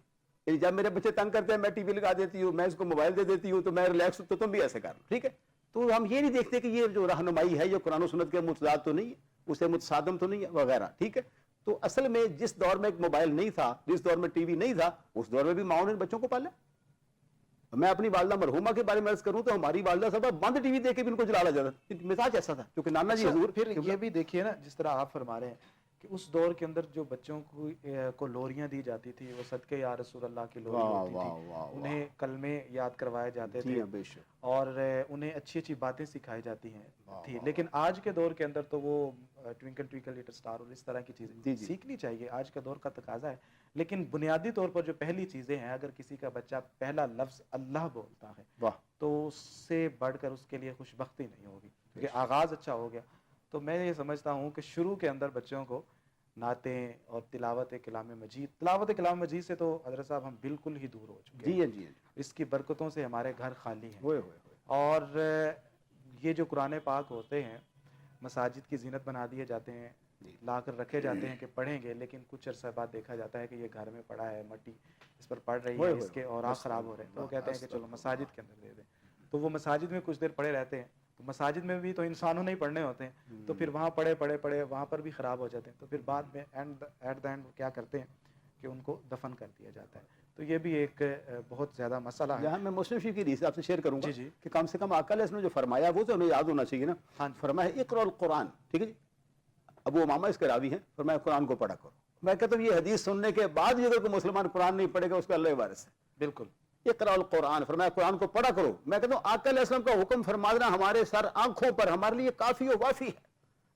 جب میرے بچے تنگ کرتے ہیں میں ٹی وی لگا دیتی ہوں, میں اس کو موبائل دے دیتی ہوں, تو میں ریلیکس ہوں, تو تم بھی ایسے کر لو, ٹھیک ہے. تو ہم یہ نہیں دیکھتے کہ یہ جو رہنمائی ہے یہ قرآن و سنت کے متضاد تو نہیں ہے, اسے متصادم تو نہیں ہے وغیرہ, ٹھیک ہے. تو اصل میں جس دور میں ایک موبائل نہیں تھا, جس دور میں ٹی وی نہیں تھا, اس دور میں بھی ماؤں نے بچوں کو پالا. میں اپنی والدہ مرحومہ کے بارے میں عرض کروں تو ہماری والدہ صاحبہ بند ٹی وی دیکھ کے بھی ان کو جلالا جاتا تھا, مزاج ایسا تھا, کیونکہ نانا جی حضور. پھر یہ بھی دیکھیے نا, جس طرح آپ فرما رہے ہیں کہ اس دور کے اندر جو بچوں کو لوریاں دی جاتی تھی, وہ صدقے یا رسول اللہ کی لوری ہوتی تھی, انہیں کلمے یاد کروائے جاتے تھے, اور انہیں اچھی اچھی باتیں سکھائی جاتی ہیں تھی. لیکن آج کے دور کے اندر تو وہ ٹوئنکل ٹوئنکل لٹل سٹار اور اس طرح کی چیزیں سیکھنی چاہیے, آج کا دور کا تقاضا ہے. لیکن بنیادی طور پر جو پہلی چیزیں ہیں, اگر کسی کا بچہ پہلا لفظ اللہ بولتا ہے تو اس سے بڑھ کر اس کے لیے خوش بختی نہیں ہوگی, کیونکہ آغاز اچھا ہو گیا. تو میں یہ سمجھتا ہوں کہ شروع کے اندر بچوں کو نعتیں اور تلاوت کلام مجید سے تو حضرت صاحب ہم بالکل ہی دور ہو چکے ہیں. جی. اس کی برکتوں سے ہمارے گھر خالی ہیں. اور یہ جو قرآن پاک ہوتے ہیں مساجد کی زینت بنا دیے جاتے ہیں, لا کر رکھے جاتے ہیں کہ پڑھیں گے, لیکن کچھ عرصہ بعد دیکھا جاتا ہے کہ یہ گھر میں پڑا ہے, مٹی اس پر پڑ رہی ہے, اس کے اوراق خراب ہو رہے ہیں, تو وہ کہتے ہیں کہ چلو مساجد کے اندر دے دیں. تو وہ مساجد میں کچھ دیر پڑے رہتے ہیں, تو مساجد میں بھی تو انسانوں نے ہی پڑھنے ہوتے ہیں, تو پھر وہاں پڑھے وہاں پر بھی خراب ہو جاتے ہیں. تو پھر بعد میں ایٹ دا اینڈ کیا کرتے ہیں کہ ان کو دفن کر دیا جاتا ہے. تو یہ بھی ایک بہت زیادہ مسئلہ ہے. یہاں میں مسلم شریف کی حدیث آپ سے شیئر کروں گا کہ کم سے کم آقا علیہ السلام جو فرمایا وہ تو انہیں یاد ہونا چاہیے نا. فرمایا اقرأ القرآن, ٹھیک ہے جی, ابو امامہ اس کے راوی ہیں, فرمایا قرآن کو پڑھا کرو. میں کہتا ہوں یہ حدیث سننے کے بعد بھی اگر کوئی مسلمان قرآن نہیں پڑھے گا اس کا اللہ وارث ہے. بالکل. اقرأ القرآن, فرمایا قرآن کو پڑھا کرو. میں کہتا ہوں آقا علیہ السلام کا حکم فرما دینا ہمارے سر آنکھوں پر ہمارے لیے کافی و وافی ہے.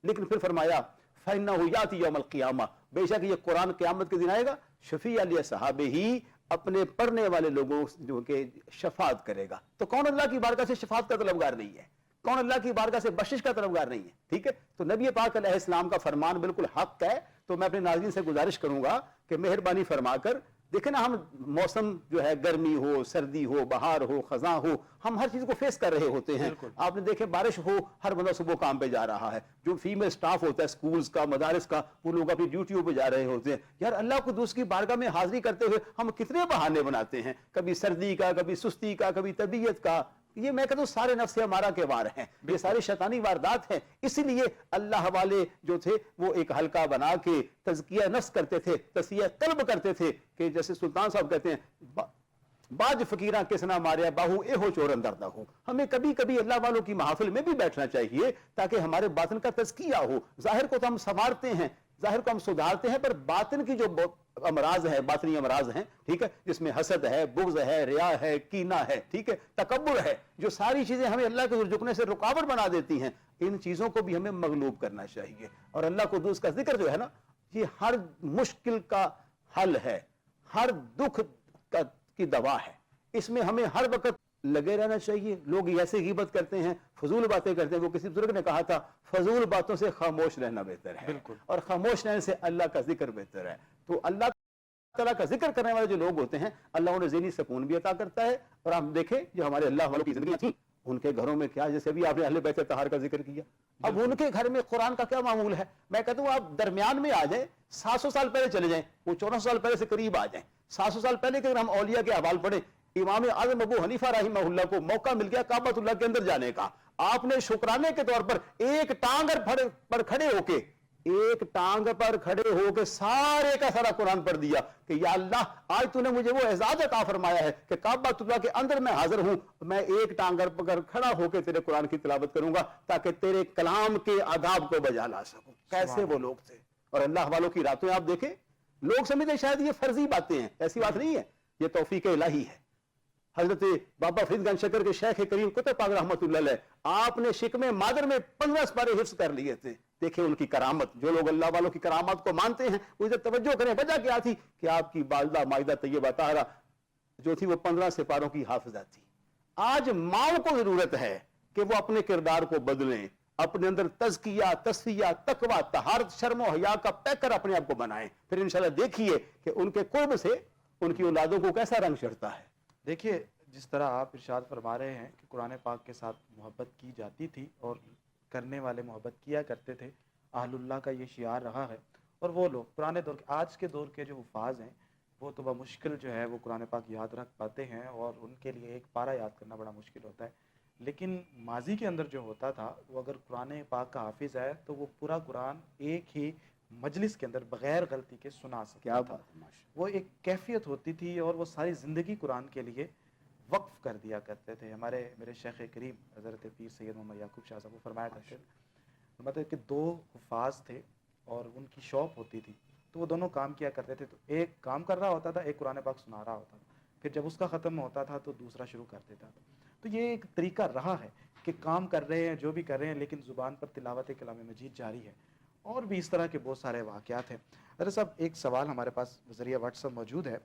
لیکن پھر فرمایا فَإِنَّهُ يَأْتِي يَوْمَ الْقِيَامَةِ, بے شک یہ قرآن قیامت کے دن آئے گا, شفیع علی صحابہ ہی, اپنے پڑھنے والے لوگوں جو کہ شفاعت کرے گا. تو کون اللہ کی بارگاہ سے شفاعت کا طلبگار نہیں ہے, کون اللہ کی بارگاہ سے بخشش کا طلبگار نہیں ہے, ٹھیک ہے. تو نبی پاک علیہ السلام کا فرمان بالکل حق ہے. تو میں اپنے ناظرین سے گزارش کروں گا کہ مہربانی فرما کر دیکھیں نا, ہم موسم جو ہے گرمی ہو, سردی ہو, بہار ہو, خزاں ہو, ہم ہر چیز کو فیس کر رہے ہوتے ہیں. آپ نے دیکھے بارش ہو, ہر بندہ صبح کام پہ جا رہا ہے. جو فیمیل سٹاف ہوتا ہے سکولز کا, مدارس کا, وہ لوگ اپنی ڈیوٹیوں پہ جا رہے ہوتے ہیں. یار اللہ کو دوسری بارگاہ میں حاضری کرتے ہوئے ہم کتنے بہانے بناتے ہیں, کبھی سردی کا, کبھی سستی کا, کبھی طبیعت کا. یہ میں کہتا ہوں سارے نفس ہمارا کے وار ہیں, یہ سارے شیطانی واردات ہیں. اسی لیے اللہ والے جو تھے وہ ایک حلقہ بنا کے تزکیہ نفس کرتے تھے, تصفیہ قلب کرتے تھے, کہ جیسے سلطان صاحب کہتے ہیں باج فقیراں کس نہ ماریا باہو اے ہو چورن دردہ ہو. ہمیں کبھی کبھی اللہ والوں کی محافل میں بھی بیٹھنا چاہیے تاکہ ہمارے باطن کا تزکیہ ہو. ظاہر کو تو ہم سنوارتے ہیں, ظاہر کو ہم سدھارتے ہیں, پر باطن کی جو امراض ہے, باطنی امراض ہیں, ٹھیک ہے, جس میں حسد ہے, بغض ہے, ریا ہے, کینہ ہے, ٹھیک ہے, تکبر ہے, جو ساری چیزیں ہمیں اللہ کے حضور جھکنے سے رکاوٹ بنا دیتی ہیں, ان چیزوں کو بھی ہمیں مغلوب کرنا چاہیے. اور اللہ کو دوست کا ذکر جو ہے نا, یہ ہر مشکل کا حل ہے, ہر دکھ کی دوا ہے. اس میں ہمیں ہر وقت لگے رہنا چاہیے. لوگ ایسے غیبت کرتے ہیں, فضول باتیں کرتے ہیں. وہ کسی بزرگ نے کہا تھا فضول باتوں سے خاموش رہنا بہتر ہے, اور خاموش رہنے سے اللہ کا ذکر بہتر ہے. تو اللہ تعالیٰ کا ذکر کرنے والے جو لوگ ہوتے ہیں اللہ انہیں ذہنی سکون بھی عطا کرتا ہے. اور ہم دیکھیں جو ہمارے اللہ والوں کی زندگیاں تھیں ان کے گھروں میں کیا, جیسے بھی آپ نے اہل بیت طہار کا ذکر کیا, اب ان کے گھر میں قرآن کا کیا معمول ہے. میں کہتا ہوں آپ درمیان میں آ جائیں, 700 سال پہلے چلے جائیں, وہ 1400 سال پہلے سے قریب آ جائیں. 700 سال پہلے کے اگر ہم اولیاء کے احوال پڑھیں, امام اعظم ابو حنیفہ رحمہ اللہ کو موقع مل گیا کعبۃ اللہ کے اندر جانے کا. آپ نے شکرانے کے طور پر ایک ٹانگ پر کھڑے ہو کے سارے کا سارا قرآن پڑھ دیا کہ یا اللہ آج تو نے مجھے وہ اعزاز عطا فرمایا ہے کہ کعبۃ اللہ کے اندر میں حاضر ہوں, میں ایک ٹانگ پر کھڑا ہو کے تیرے قرآن کی تلاوت کروں گا تاکہ تیرے کلام کے آداب کو بجا لا سکوں. کیسے وہ لوگ تھے. اور اللہ والوں کی راتیں آپ دیکھیں, لوگ سمجھتے شاید یہ فرضی باتیں ہیں, ایسی بات نہیں ہے, یہ توفیق الہی ہے. حضرت بابا فرید گنج شکر کے شیخ کریم کتب پاک رحمت اللہ علیہ, آپ نے شکم مادر میں 15 سپارے حفظ کر لیے تھے. دیکھیں ان کی کرامت. جو لوگ اللہ والوں کی کرامات کو مانتے ہیں وہ ادھر توجہ کریں. وجہ کیا تھی کہ آپ کی والدہ مائدہ طیبہ طاہرہ جو تھی وہ 15 سپاروں کی حافظہ تھی. آج ماؤں کو ضرورت ہے کہ وہ اپنے کردار کو بدلیں, اپنے اندر تزکیہ, تصفیہ, تقویٰ, طہارت, شرم و حیا کا پیکر اپنے آپ کو بنائیں. پھر انشاءاللہ دیکھیے کہ ان کے قرب سے ان کی اولادوں کو کیسا رنگ چڑھتا ہے. دیکھیے جس طرح آپ ارشاد فرما رہے ہیں کہ قرآن پاک کے ساتھ محبت کی جاتی تھی اور کرنے والے محبت کیا کرتے تھے، اہل اللہ کا یہ شعار رہا ہے، اور وہ لوگ پرانے دور کے، آج کے دور کے جو حفاظ ہیں وہ تو بمشکل جو ہے وہ قرآن پاک یاد رکھ پاتے ہیں، اور ان کے لیے ایک پارہ یاد کرنا بڑا مشکل ہوتا ہے. لیکن ماضی کے اندر جو ہوتا تھا وہ اگر قرآن پاک کا حافظ ہے تو وہ پورا قرآن ایک ہی مجلس کے اندر بغیر غلطی کے سنا سکتا کیا تھا. بات ہے، ماشاء وہ ایک کیفیت ہوتی تھی اور وہ ساری زندگی قرآن کے لیے وقف کر دیا کرتے تھے. میرے شیخ کریم حضرت پیر سید محمد یعقوب شاہ صاحب وہ فرمایا کرتے تھے، مطلب کہ دو حفاظ تھے اور ان کی شاپ ہوتی تھی، تو وہ دونوں کام کیا کرتے تھے. تو ایک کام کر رہا ہوتا تھا، ایک قرآن پاک سنا رہا ہوتا تھا، پھر جب اس کا ختم ہوتا تھا تو دوسرا شروع کر دیتا تھا. تو یہ ایک طریقہ رہا ہے کہ کام کر رہے ہیں، جو بھی کر رہے ہیں، لیکن زبان پر تلاوت کلام مجید جاری ہے. اور بھی اس طرح کے بہت سارے واقعات ہیں. حضرت صاحب ایک سوال ہمارے پاس ذریعہ واٹس ایپ موجود ہے.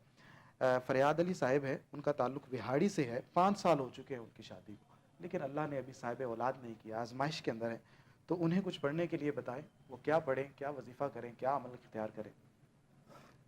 فریاد علی صاحب ہے، ان کا تعلق بہاڑی سے ہے، 5 سال ہو چکے ہیں ان کی شادی کو، لیکن اللہ نے ابھی صاحب اولاد نہیں کیا، آزمائش کے اندر ہے. تو انہیں کچھ پڑھنے کے لیے بتائیں، وہ کیا پڑھیں، کیا وظیفہ کریں، کیا عمل اختیار کریں؟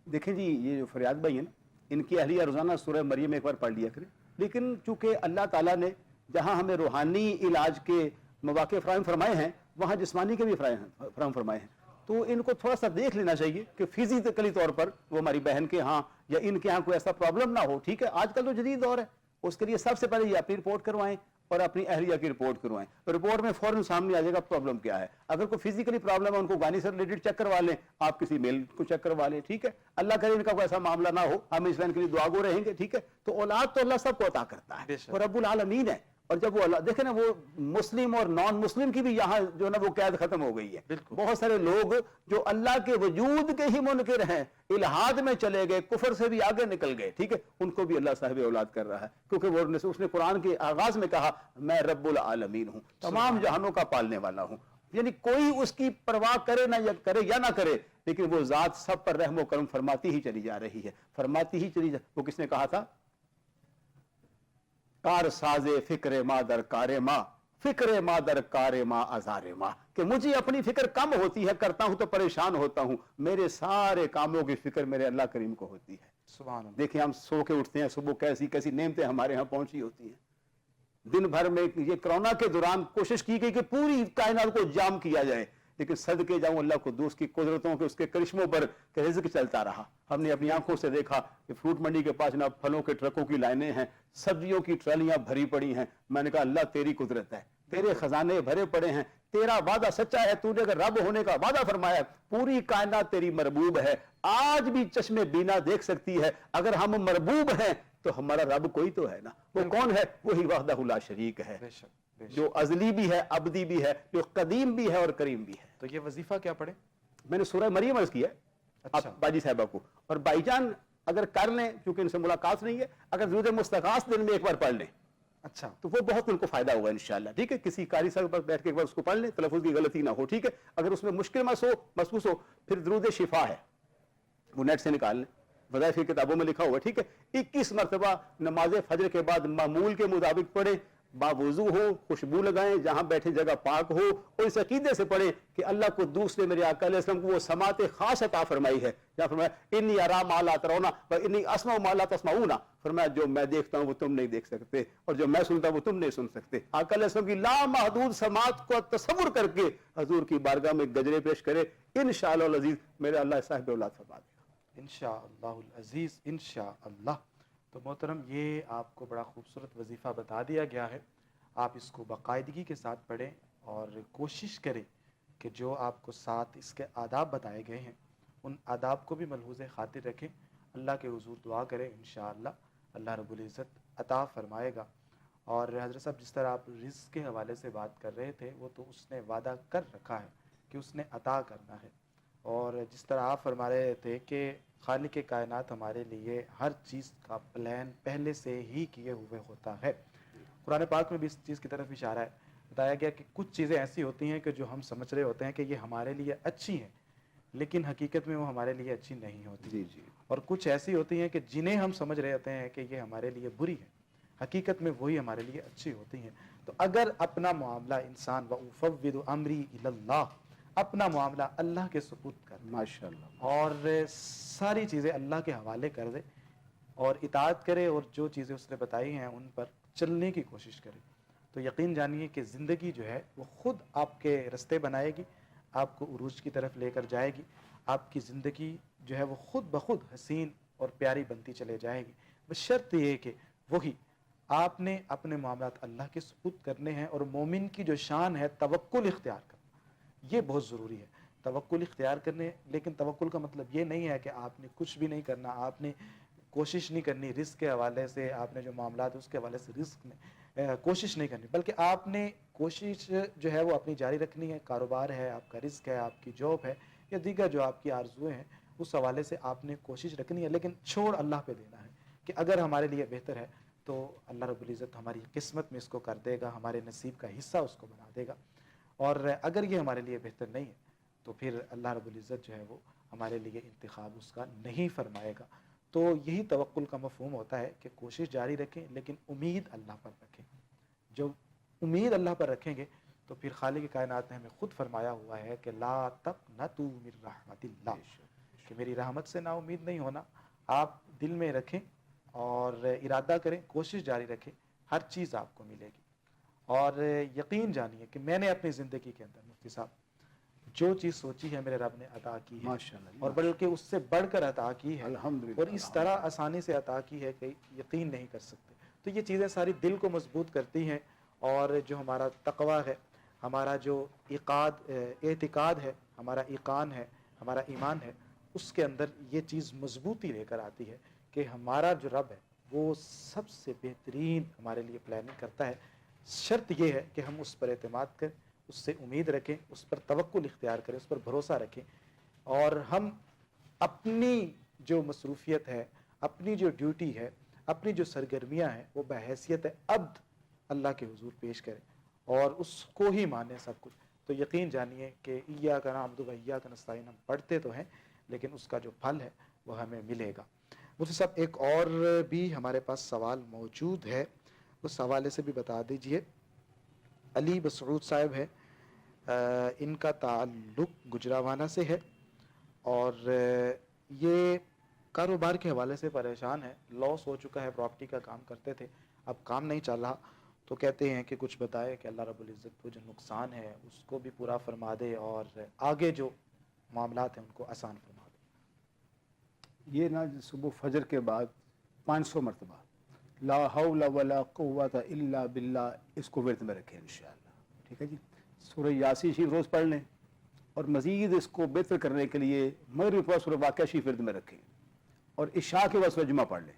دیکھیں جی، یہ جو فریاد بھائی ہیں نا، ان کی اہلیہ روزانہ سورہ مریم ایک بار پڑھ لیا کریں. لیکن چونکہ اللہ تعالیٰ نے جہاں ہمیں روحانی علاج کے مواقع فراہم فرمائے ہیں وہاں جسمانی کے بھی فراہم فرمائے ہیں، تو ان کو تھوڑا سا دیکھ لینا چاہیے کہ فزیکلی طور پر وہ ہماری بہن کے ہاں یا ان کے ہاں کوئی ایسا پرابلم نہ ہو. ٹھیک ہے، آج کل تو جدید دور ہے، اس کے لیے سب سے پہلے یہ اپنی رپورٹ کروائیں اور اپنی اہلیہ کی رپورٹ کروائیں. رپورٹ میں فوراً سامنے آ جائے گا پرابلم کیا ہے. اگر کوئی فزیکلی پرابلم ہے ان کو گانی سے ریلیٹڈ چیک کروا لیں، آپ کسی میل کو چیک کروا لیں. ٹھیک ہے، اللہ کرے ان کا کوئی ایسا معاملہ نہ ہو، ہم اس بہن کے لیے دعا گو رہیں گے. ٹھیک ہے، تو اولاد تو اللہ سب کو عطا کرتا ہے، وہ رب العالمین ہے. اور جب وہ اللہ دیکھیں نا، وہ مسلم اور نان مسلم کی بھی یہاں جو ہے نا وہ قید ختم ہو گئی ہے. بہت سارے لوگ جو اللہ کے وجود کے ہی منکر ہیں، الہاد میں چلے گئے، کفر سے بھی آگے نکل گئے. ٹھیک ہے، ان کو بھی اللہ صاحب اولاد کر رہا ہے، کیونکہ اس نے قرآن کے آغاز میں کہا میں رب العالمین ہوں، تمام جہانوں کا پالنے والا ہوں. یعنی کوئی اس کی پرواہ کرے نہ کرے لیکن وہ ذات سب پر رحم و کرم فرماتی ہی چلی جا رہی ہے، فرماتی ہی چلی جا. وہ کس نے کہا تھا؟ کار سازے فکر ماں در کار ماں، فکر ماں در کار ماں ازار ماں، کہ مجھے اپنی فکر کم ہوتی ہے، کرتا ہوں تو پریشان ہوتا ہوں، میرے سارے کاموں کی فکر میرے اللہ کریم کو ہوتی ہے. سبحان اللہ. دیکھیں ہم سو کے اٹھتے ہیں صبح، کیسی کیسی نعمتیں ہمارے ہاں پہنچی ہوتی ہیں. دن بھر میں یہ کرونا کے دوران کوشش کی گئی کہ پوری کائنات کو جام کیا جائے، لیکن صدقے جاؤں اللہ قدوس کی قدرتوں کے اس کے کرشموں پر کہ رزق چلتا رہا. ہم نے اپنی آنکھوں سے دیکھا کہ فروٹ منڈی کے پاس جناب پھلوں کے ٹرکوں کی لائنیں ہیں، سبزیوں کی ٹرالیاں بھری پڑی ہیں. میں نے کہا اللہ تیری قدرت ہے، تیرے خزانے بھرے پڑے ہیں، تیرا وعدہ سچا ہے، تو نے اگر رب ہونے کا وعدہ فرمایا، پوری کائنات تیری مربوب ہے. آج بھی چشم بینا دیکھ سکتی ہے. اگر ہم مربوب ہیں تو ہمارا رب کوئی تو ہے نا. وہ کون ہے؟ وہی وحدہ لا شریک ہے، جو ازلی بھی ہے، ابدی بھی ہے، جو قدیم بھی ہے اور کریم بھی ہے. تو یہ وظیفہ کیا پڑھیں؟ میں نے سورہ مریم عرض کیا ہے باجی صاحبہ کو، اور بھائی جان اگر کر لیں، چونکہ ان سے ملاقات نہیں ہے، اگر ضرورت مستغاث دن میں ایک بار پڑھ لیں اچھا تو وہ بہت ان کو فائدہ ہوگا انشاءاللہ. ٹھیک ہے، کسی قاری صاحب پر بیٹھ کے ایک بار اس کو پڑھ لیں، تلفظ کی غلطی نہ ہو. ٹھیک ہے، اگر اس میں مشکل محسوس ہو پھر درود شفا ہے، وہ نیٹ سے نکال لیں، وظائف کی کتابوں میں لکھا ہوا ہے. ٹھیک ہے، 21 مرتبہ نماز فجر کے بعد معمول کے مطابق پڑھیں، باوضو ہو، خوشبو لگائیں، جہاں بیٹھے جگہ پاک ہو، اور اس عقیدے سے پڑھیں کہ اللہ کو دوسرے میرے آقا علیہ السلام کو وہ سماعت خاص عطا فرمائی ہے. جہاں فرمایا انی ارا ما لا ترون و انی اسمع ما لا تسمعون، فرمایا جو میں دیکھتا ہوں وہ تم نہیں دیکھ سکتے، اور جو میں سنتا ہوں وہ تم نہیں سن سکتے. آقا علیہ السلام کی لامحدود سماعت کو تصور کر کے حضور کی بارگاہ میں گجرے پیش کرے، انشاءاللہ العزیز میرے اللہ صاحب اولاد فرما دے گا انشاءاللہ العزیز انشاءاللہ. تو محترم، یہ آپ کو بڑا خوبصورت وظیفہ بتا دیا گیا ہے. آپ اس کو باقاعدگی کے ساتھ پڑھیں اور کوشش کریں کہ جو آپ کو ساتھ اس کے آداب بتائے گئے ہیں ان آداب کو بھی ملحوظ خاطر رکھیں. اللہ کے حضور دعا کریں، انشاءاللہ اللہ رب العزت عطا فرمائے گا. اور حضرت صاحب جس طرح آپ رزق کے حوالے سے بات کر رہے تھے، وہ تو اس نے وعدہ کر رکھا ہے کہ اس نے عطا کرنا ہے. اور جس طرح آپ فرما رہے تھے کہ خالق کائنات ہمارے لیے ہر چیز کا پلان پہلے سے ہی کیے ہوئے ہوتا ہے. قرآن پاک میں بھی اس چیز کی طرف اشارہ ہے، بتایا گیا کہ کچھ چیزیں ایسی ہوتی ہیں کہ جو ہم سمجھ رہے ہوتے ہیں کہ یہ ہمارے لیے اچھی ہیں، لیکن حقیقت میں وہ ہمارے لیے اچھی نہیں ہوتی. اور کچھ ایسی ہوتی ہیں کہ جنہیں ہم سمجھ رہے ہوتے ہیں کہ یہ ہمارے لیے بری ہے، حقیقت میں وہی ہمارے لیے اچھی ہوتی ہیں. تو اگر اپنا معاملہ انسان وَأُفَوِّضُ أَمْرِي إِلَى اللَّهِ، اپنا معاملہ اللہ کے سپرد کر دے ماشاءاللہ، اور ساری چیزیں اللہ کے حوالے کر دے، اور اطاعت کرے اور جو چیزیں اس نے بتائی ہیں ان پر چلنے کی کوشش کرے، تو یقین جانیے کہ زندگی جو ہے وہ خود آپ کے رستے بنائے گی، آپ کو عروج کی طرف لے کر جائے گی، آپ کی زندگی جو ہے وہ خود بخود حسین اور پیاری بنتی چلے جائے گی۔ بس شرط یہ ہے کہ وہی آپ نے اپنے معاملات اللہ کے سپرد کرنے ہیں، اور مومن کی جو شان ہے توکل اختیار کرنا، یہ بہت ضروری ہے۔ توکل اختیار کرنے، لیکن توکل کا مطلب یہ نہیں ہے کہ آپ نے کچھ بھی نہیں کرنا، آپ نے کوشش نہیں کرنی رزق کے حوالے سے، آپ نے جو معاملات اس کے حوالے سے رزق میں کوشش نہیں کرنی، بلکہ آپ نے کوشش جو ہے وہ اپنی جاری رکھنی ہے۔ کاروبار ہے، آپ کا رزق ہے، آپ کی جاب ہے، یا دیگر جو آپ کی آرزویں ہیں، اس حوالے سے آپ نے کوشش رکھنی ہے، لیکن چھوڑ اللہ پہ دینا ہے کہ اگر ہمارے لیے بہتر ہے تو اللہ رب العزت ہماری قسمت میں اس کو کر دے گا، ہمارے نصیب کا حصہ اس کو بنا دے گا، اور اگر یہ ہمارے لیے بہتر نہیں ہے تو پھر اللہ رب العزت جو ہے وہ ہمارے لیے انتخاب اس کا نہیں فرمائے گا۔ تو یہی توکل کا مفہوم ہوتا ہے کہ کوشش جاری رکھیں، لیکن امید اللہ پر رکھیں۔ جو امید اللہ پر رکھیں گے تو پھر خالق کائنات نے ہمیں خود فرمایا ہوا ہے کہ لا تقنطوا من رحمت اللہ، کہ میری رحمت سے نا امید نہیں ہونا۔ آپ دل میں رکھیں اور ارادہ کریں، کوشش جاری رکھیں، ہر چیز آپ کو ملے گی۔ اور یقین جانیے کہ میں نے اپنی زندگی کے اندر مفتی صاحب جو چیز سوچی ہے میرے رب نے عطا کی ہے، ماشاءاللہ، اور بلکہ اس سے بڑھ کر عطا کی ہے، الحمدللہ، اور اس طرح آسانی سے عطا کی ہے کہ یقین نہیں کر سکتے۔ تو یہ چیزیں ساری دل کو مضبوط کرتی ہیں، اور جو ہمارا تقویٰ ہے، ہمارا جو اعتقاد ہے، ہمارا ایقان ہے، ہمارا ایمان ہے، اس کے اندر یہ چیز مضبوطی لے کر آتی ہے کہ ہمارا جو رب ہے وہ سب سے بہترین ہمارے لیے پلاننگ کرتا ہے۔ شرط یہ ہے کہ ہم اس پر اعتماد کریں، اس سے امید رکھیں، اس پر توکل اختیار کریں، اس پر بھروسہ رکھیں، اور ہم اپنی جو مصروفیت ہے، اپنی جو ڈیوٹی ہے، اپنی جو سرگرمیاں ہیں، وہ بحیثیت عبد اللہ کے حضور پیش کریں اور اس کو ہی مانیں سب کچھ۔ تو یقین جانیے کہ ایاک نعبد و ایاک نستعین ہم پڑھتے تو ہیں، لیکن اس کا جو پھل ہے وہ ہمیں ملے گا۔ مفتی صاحب ایک اور بھی ہمارے پاس سوال موجود ہے، اس حوالے سے بھی بتا دیجئے۔ علی مسعود صاحب ہے، ان کا تعلق گجراوانہ سے ہے، اور یہ کاروبار کے حوالے سے پریشان ہے، لاس ہو چکا ہے، پراپرٹی کا کام کرتے تھے، اب کام نہیں چل رہا، تو کہتے ہیں کہ کچھ بتائے کہ اللہ رب العزت کو جو نقصان ہے اس کو بھی پورا فرما دے، اور آگے جو معاملات ہیں ان کو آسان فرما دے۔ یہ نا صبح فجر کے بعد 500 مرتبہ لا حول ولا قوت الا باللہ اس کو ورد میں رکھیں انشاءاللہ، ٹھیک ہے جی۔ سورہ یاسین شریف روز پڑھ لیں، اور مزید اس کو بہتر کرنے کے لیے مغرب کے بعد سورہ واقعہ شریف ورد میں رکھیں، اور عشاء کے بعد سورہ جمعہ پڑھ لیں۔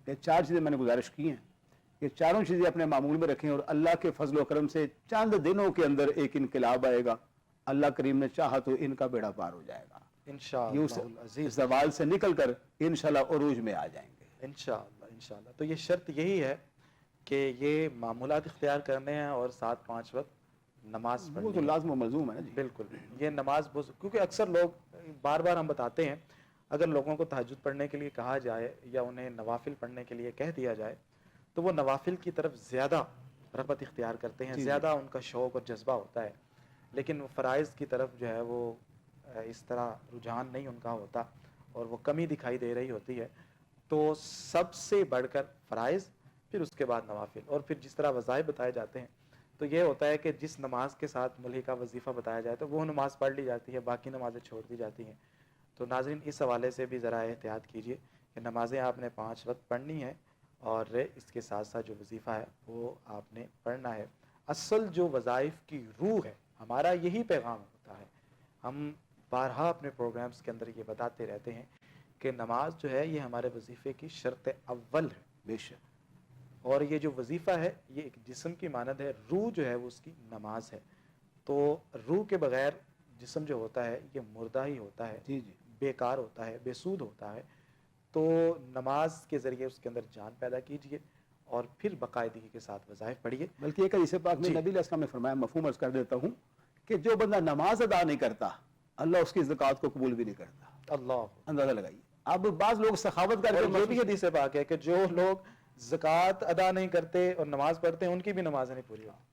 یہ 4 چیزیں میں نے گزارش کی ہیں، یہ چاروں چیزیں اپنے معمول میں رکھیں، اور اللہ کے فضل و کرم سے چند دنوں کے اندر ایک انقلاب آئے گا، اللہ کریم نے چاہا تو ان کا بیڑا پار ہو جائے گا، یہ اس انشاءاللہ زوال سے نکل کر انشاءاللہ عروج میں آ جائیں گے۔ انشاءاللہ۔ تو یہ شرط یہی ہے کہ یہ معمولات اختیار کرنے ہیں اور 7-5 وقت نماز وہ پڑھنی تو ہے۔ لازم و ملزوم ہے نا جی۔ بالکل، یہ نماز بہت، کیونکہ اکثر لوگ بار بار ہم بتاتے ہیں، اگر لوگوں کو تہجد پڑھنے کے لیے کہا جائے یا انہیں نوافل پڑھنے کے لیے کہہ دیا جائے تو وہ نوافل کی طرف زیادہ رغبت اختیار کرتے ہیں، زیادہ ان کا شوق اور جذبہ ہوتا ہے، لیکن وہ فرائض کی طرف جو ہے وہ اس طرح رجحان نہیں ان کا ہوتا، اور وہ کمی دکھائی دے رہی ہوتی ہے۔ تو سب سے بڑھ کر فرائض، پھر اس کے بعد نوافل، اور پھر جس طرح وظائف بتائے جاتے ہیں تو یہ ہوتا ہے کہ جس نماز کے ساتھ ملحقہ وظیفہ بتایا جائے تو وہ نماز پڑھ لی جاتی ہے، باقی نمازیں چھوڑ دی جاتی ہیں۔ تو ناظرین اس حوالے سے بھی ذرا احتیاط کیجئے کہ نمازیں آپ نے 5 وقت پڑھنی ہیں، اور اس کے ساتھ ساتھ جو وظیفہ ہے وہ آپ نے پڑھنا ہے۔ اصل جو وظائف کی روح ہے، ہمارا یہی پیغام ہوتا ہے۔ ہم بارہا اپنے پروگرامز کے اندر یہ بتاتے رہتے ہیں کہ نماز جو ہے یہ ہمارے وظیفے کی شرط اول ہے، بے شک، اور یہ جو وظیفہ ہے یہ ایک جسم کی مانند ہے، روح جو ہے وہ اس کی نماز ہے۔ تو روح کے بغیر جسم جو ہوتا ہے یہ مردہ ہی ہوتا ہے، جی جی، بیکار ہوتا ہے، بے سود ہوتا ہے۔ تو نماز کے ذریعے اس کے اندر جان پیدا کیجئے، اور پھر باقاعدگی کے ساتھ وظائف پڑھیے۔ بلکہ ایک حدیث پاک میں نبی علیہ السلام نے فرمایا، مفہوم عرض کر دیتا ہوں، کہ جو بندہ نماز ادا نہیں کرتا اللہ اس کی زکوٰۃ کو قبول بھی نہیں کرتا۔ اللہ، اندازہ لگائیے۔ اب بعض لوگ سخاوت کر اور کے یہ بھی حدیث پاک ہے کہ جو لوگ زکوٰۃ ادا نہیں کرتے اور نماز پڑھتے ہیں ان کی بھی نمازیں نہیں پوری ہوتی۔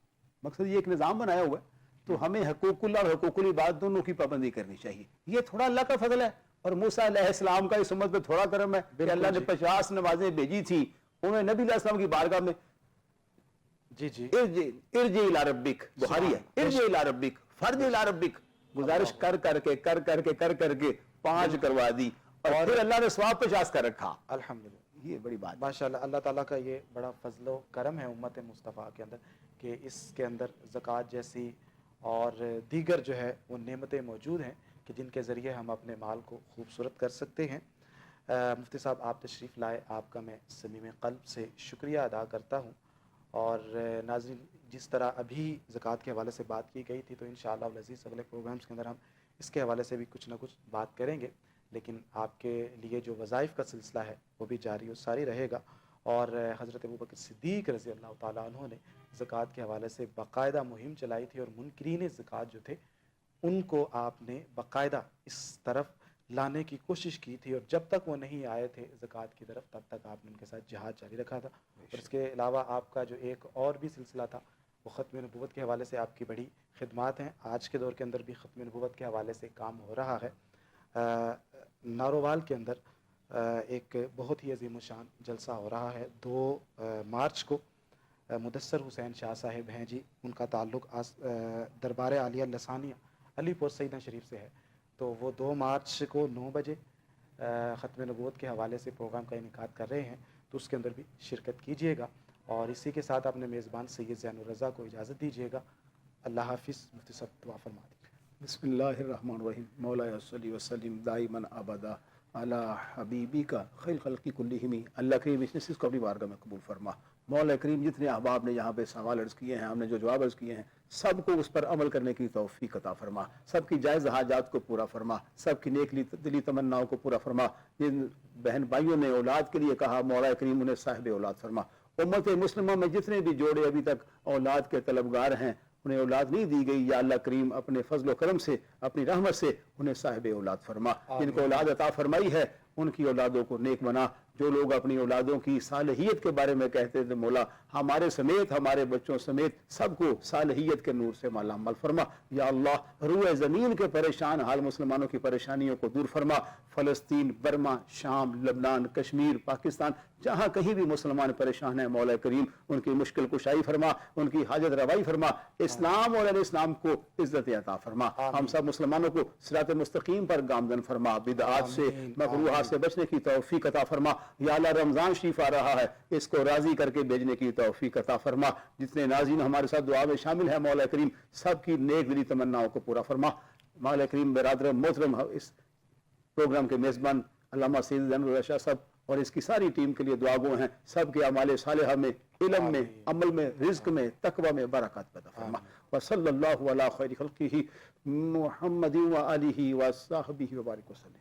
مقصد یہ ایک نظام بنایا ہوا ہے، تو ہمیں حقوق اللہ اور حقوق العباد دونوں کی پابندی کرنی چاہیے۔ یہ تھوڑا اللہ کا فضل ہے، اور موسیٰ علیہ السلام کا اس امت پہ تھوڑا کرم ہے کہ اللہ نے 50 نمازیں بھیجی تھی، انہوں نے نبی علیہ السلام کی بارگاہ میں جی جی ارجع الی ربک، بخاری ہے ارجع الی ربک فرج الی ربک، گزارش کر کر کے 5 کروا دی، اور پھر اللہ نے ثواب 50 کر رکھا. الحمدللہ، یہ بڑی بات ہے. ماشاءاللہ. اللہ تعالیٰ کا یہ بڑا فضل و کرم ہے امت مصطفیٰ کے اندر کہ اس کے اندر زکوٰۃ جیسی اور دیگر جو ہے وہ نعمتیں موجود ہیں کہ جن کے ذریعے ہم اپنے مال کو خوبصورت کر سکتے ہیں. مفتی صاحب آپ تشریف لائے، آپ کا میں صمیم قلب سے شکریہ ادا کرتا ہوں. اور ناظرین، جس طرح ابھی زکوٰۃ کے حوالے سے بات کی گئی تھی تو انشاءاللہ العزیز اگلے پروگرامز کے اندر ہم اس کے حوالے سے بھی کچھ نہ کچھ بات کریں گے، لیکن آپ کے لیے جو وظائف کا سلسلہ ہے وہ بھی جاری و ساری رہے گا. اور حضرت ابوبکر صدیق رضی اللہ تعالیٰ عنہ نے زکوٰۃ کے حوالے سے باقاعدہ مہم چلائی تھی، اور منکرین زکوٰۃ جو تھے ان کو آپ نے باقاعدہ اس طرف لانے کی کوشش کی تھی، اور جب تک وہ نہیں آئے تھے زکوٰۃ کی طرف تب تک آپ نے ان کے ساتھ جہاد جاری رکھا تھا. اور اس کے علاوہ آپ کا جو ایک اور بھی سلسلہ تھا وہ ختم نبوت کے حوالے سے آپ کی بڑی خدمات ہیں. آج کے دور کے اندر بھی ختم نبوت کے حوالے سے کام ہو رہا ہے. نارووال کے اندر ایک بہت ہی عظیم الشان جلسہ ہو رہا ہے. 2 مارچ کو مدثر حسین شاہ صاحب ہیں جی، ان کا تعلق دربار عالیہ لسانیہ علی پور سیدہ شریف سے ہے، تو وہ 2 مارچ کو 9 بجے ختم نبوت کے حوالے سے پروگرام کا انعقاد کر رہے ہیں، تو اس کے اندر بھی شرکت کیجیے گا. اور اسی کے ساتھ اپنے میزبان سید زین الرضا کو اجازت دیجیے گا. اللہ حافظ. مفتی صاحب دعا فرما دیجیے. بسم اللہ الرحمن الرحیم. مولانا صلی وسلم دائما ابدا علی حبیبی کا خیر خلقی کلہم. اللہ کریم اس نشست کو اپنی بارگاہ میں قبول فرما. مولا کریم جتنے احباب نے یہاں پہ سوال عرض کیے ہیں، ہم نے جو جواب عرض کیے ہیں، سب کو اس پر عمل کرنے کی توفیق عطا فرما. سب کی جائز حاجات کو پورا فرما. سب کی نیک دلی تمناؤں کو پورا فرما. جن بہن بھائیوں نے اولاد کے لیے کہا، مولا کریم انہیں صاحب اولاد فرما. امت مسلمہ میں جتنے بھی جوڑے ابھی تک اولاد کے طلبگار ہیں، انہیں اولاد نہیں دی گئی، یا اللہ کریم اپنے فضل و کرم سے، اپنی رحمت سے انہیں صاحب اولاد فرما. جن کو اولاد عطا فرمائی ہے ان کی اولادوں کو نیک بنا. جو لوگ اپنی اولادوں کی صالحیت کے بارے میں کہتے تھے، مولا ہمارے سمیت، ہمارے بچوں سمیت سب کو صالحیت کے نور سے مالا مال فرما. یا اللہ روئے زمین کے پریشان حال مسلمانوں کی پریشانیوں کو دور فرما. فلسطین، برما، شام، لبنان، کشمیر، پاکستان، جہاں کہیں بھی مسلمان پریشان ہیں، مولا کریم ان کی مشکل کشائی فرما، ان کی حاجت روائی فرما. اسلام اور اسلام کو عزت عطا فرما. ہم سب مسلمانوں کو صراط مستقیم پر گامزن فرما. بدعات سے، مکروہات سے بچنے کی توفیق عطا فرما. یا اللہ رمضان شریف آ رہا ہے، اس کو راضی کر کے بھیجنے کی توفیق عطا فرما. جتنے ناظرین ہمارے ساتھ دعا میں شامل ہیں، مولا کریم سب کی نیک دلی تمناؤں کو پورا فرما. مولا کریم برادر محترم اس پروگرام کے میزبان علامہ سید زین الرضا شاہ صاحب اور اس کی ساری ٹیم کے لیے دعا گو ہیں. سب کے اعمال صالحہ میں، علم میں، عمل میں، رزق میں، تقوی میں برکات پیدا فرما. وصلی اللہ علی خیر خلقہ محمد و آلہ و صحبہ وبارک وسلم.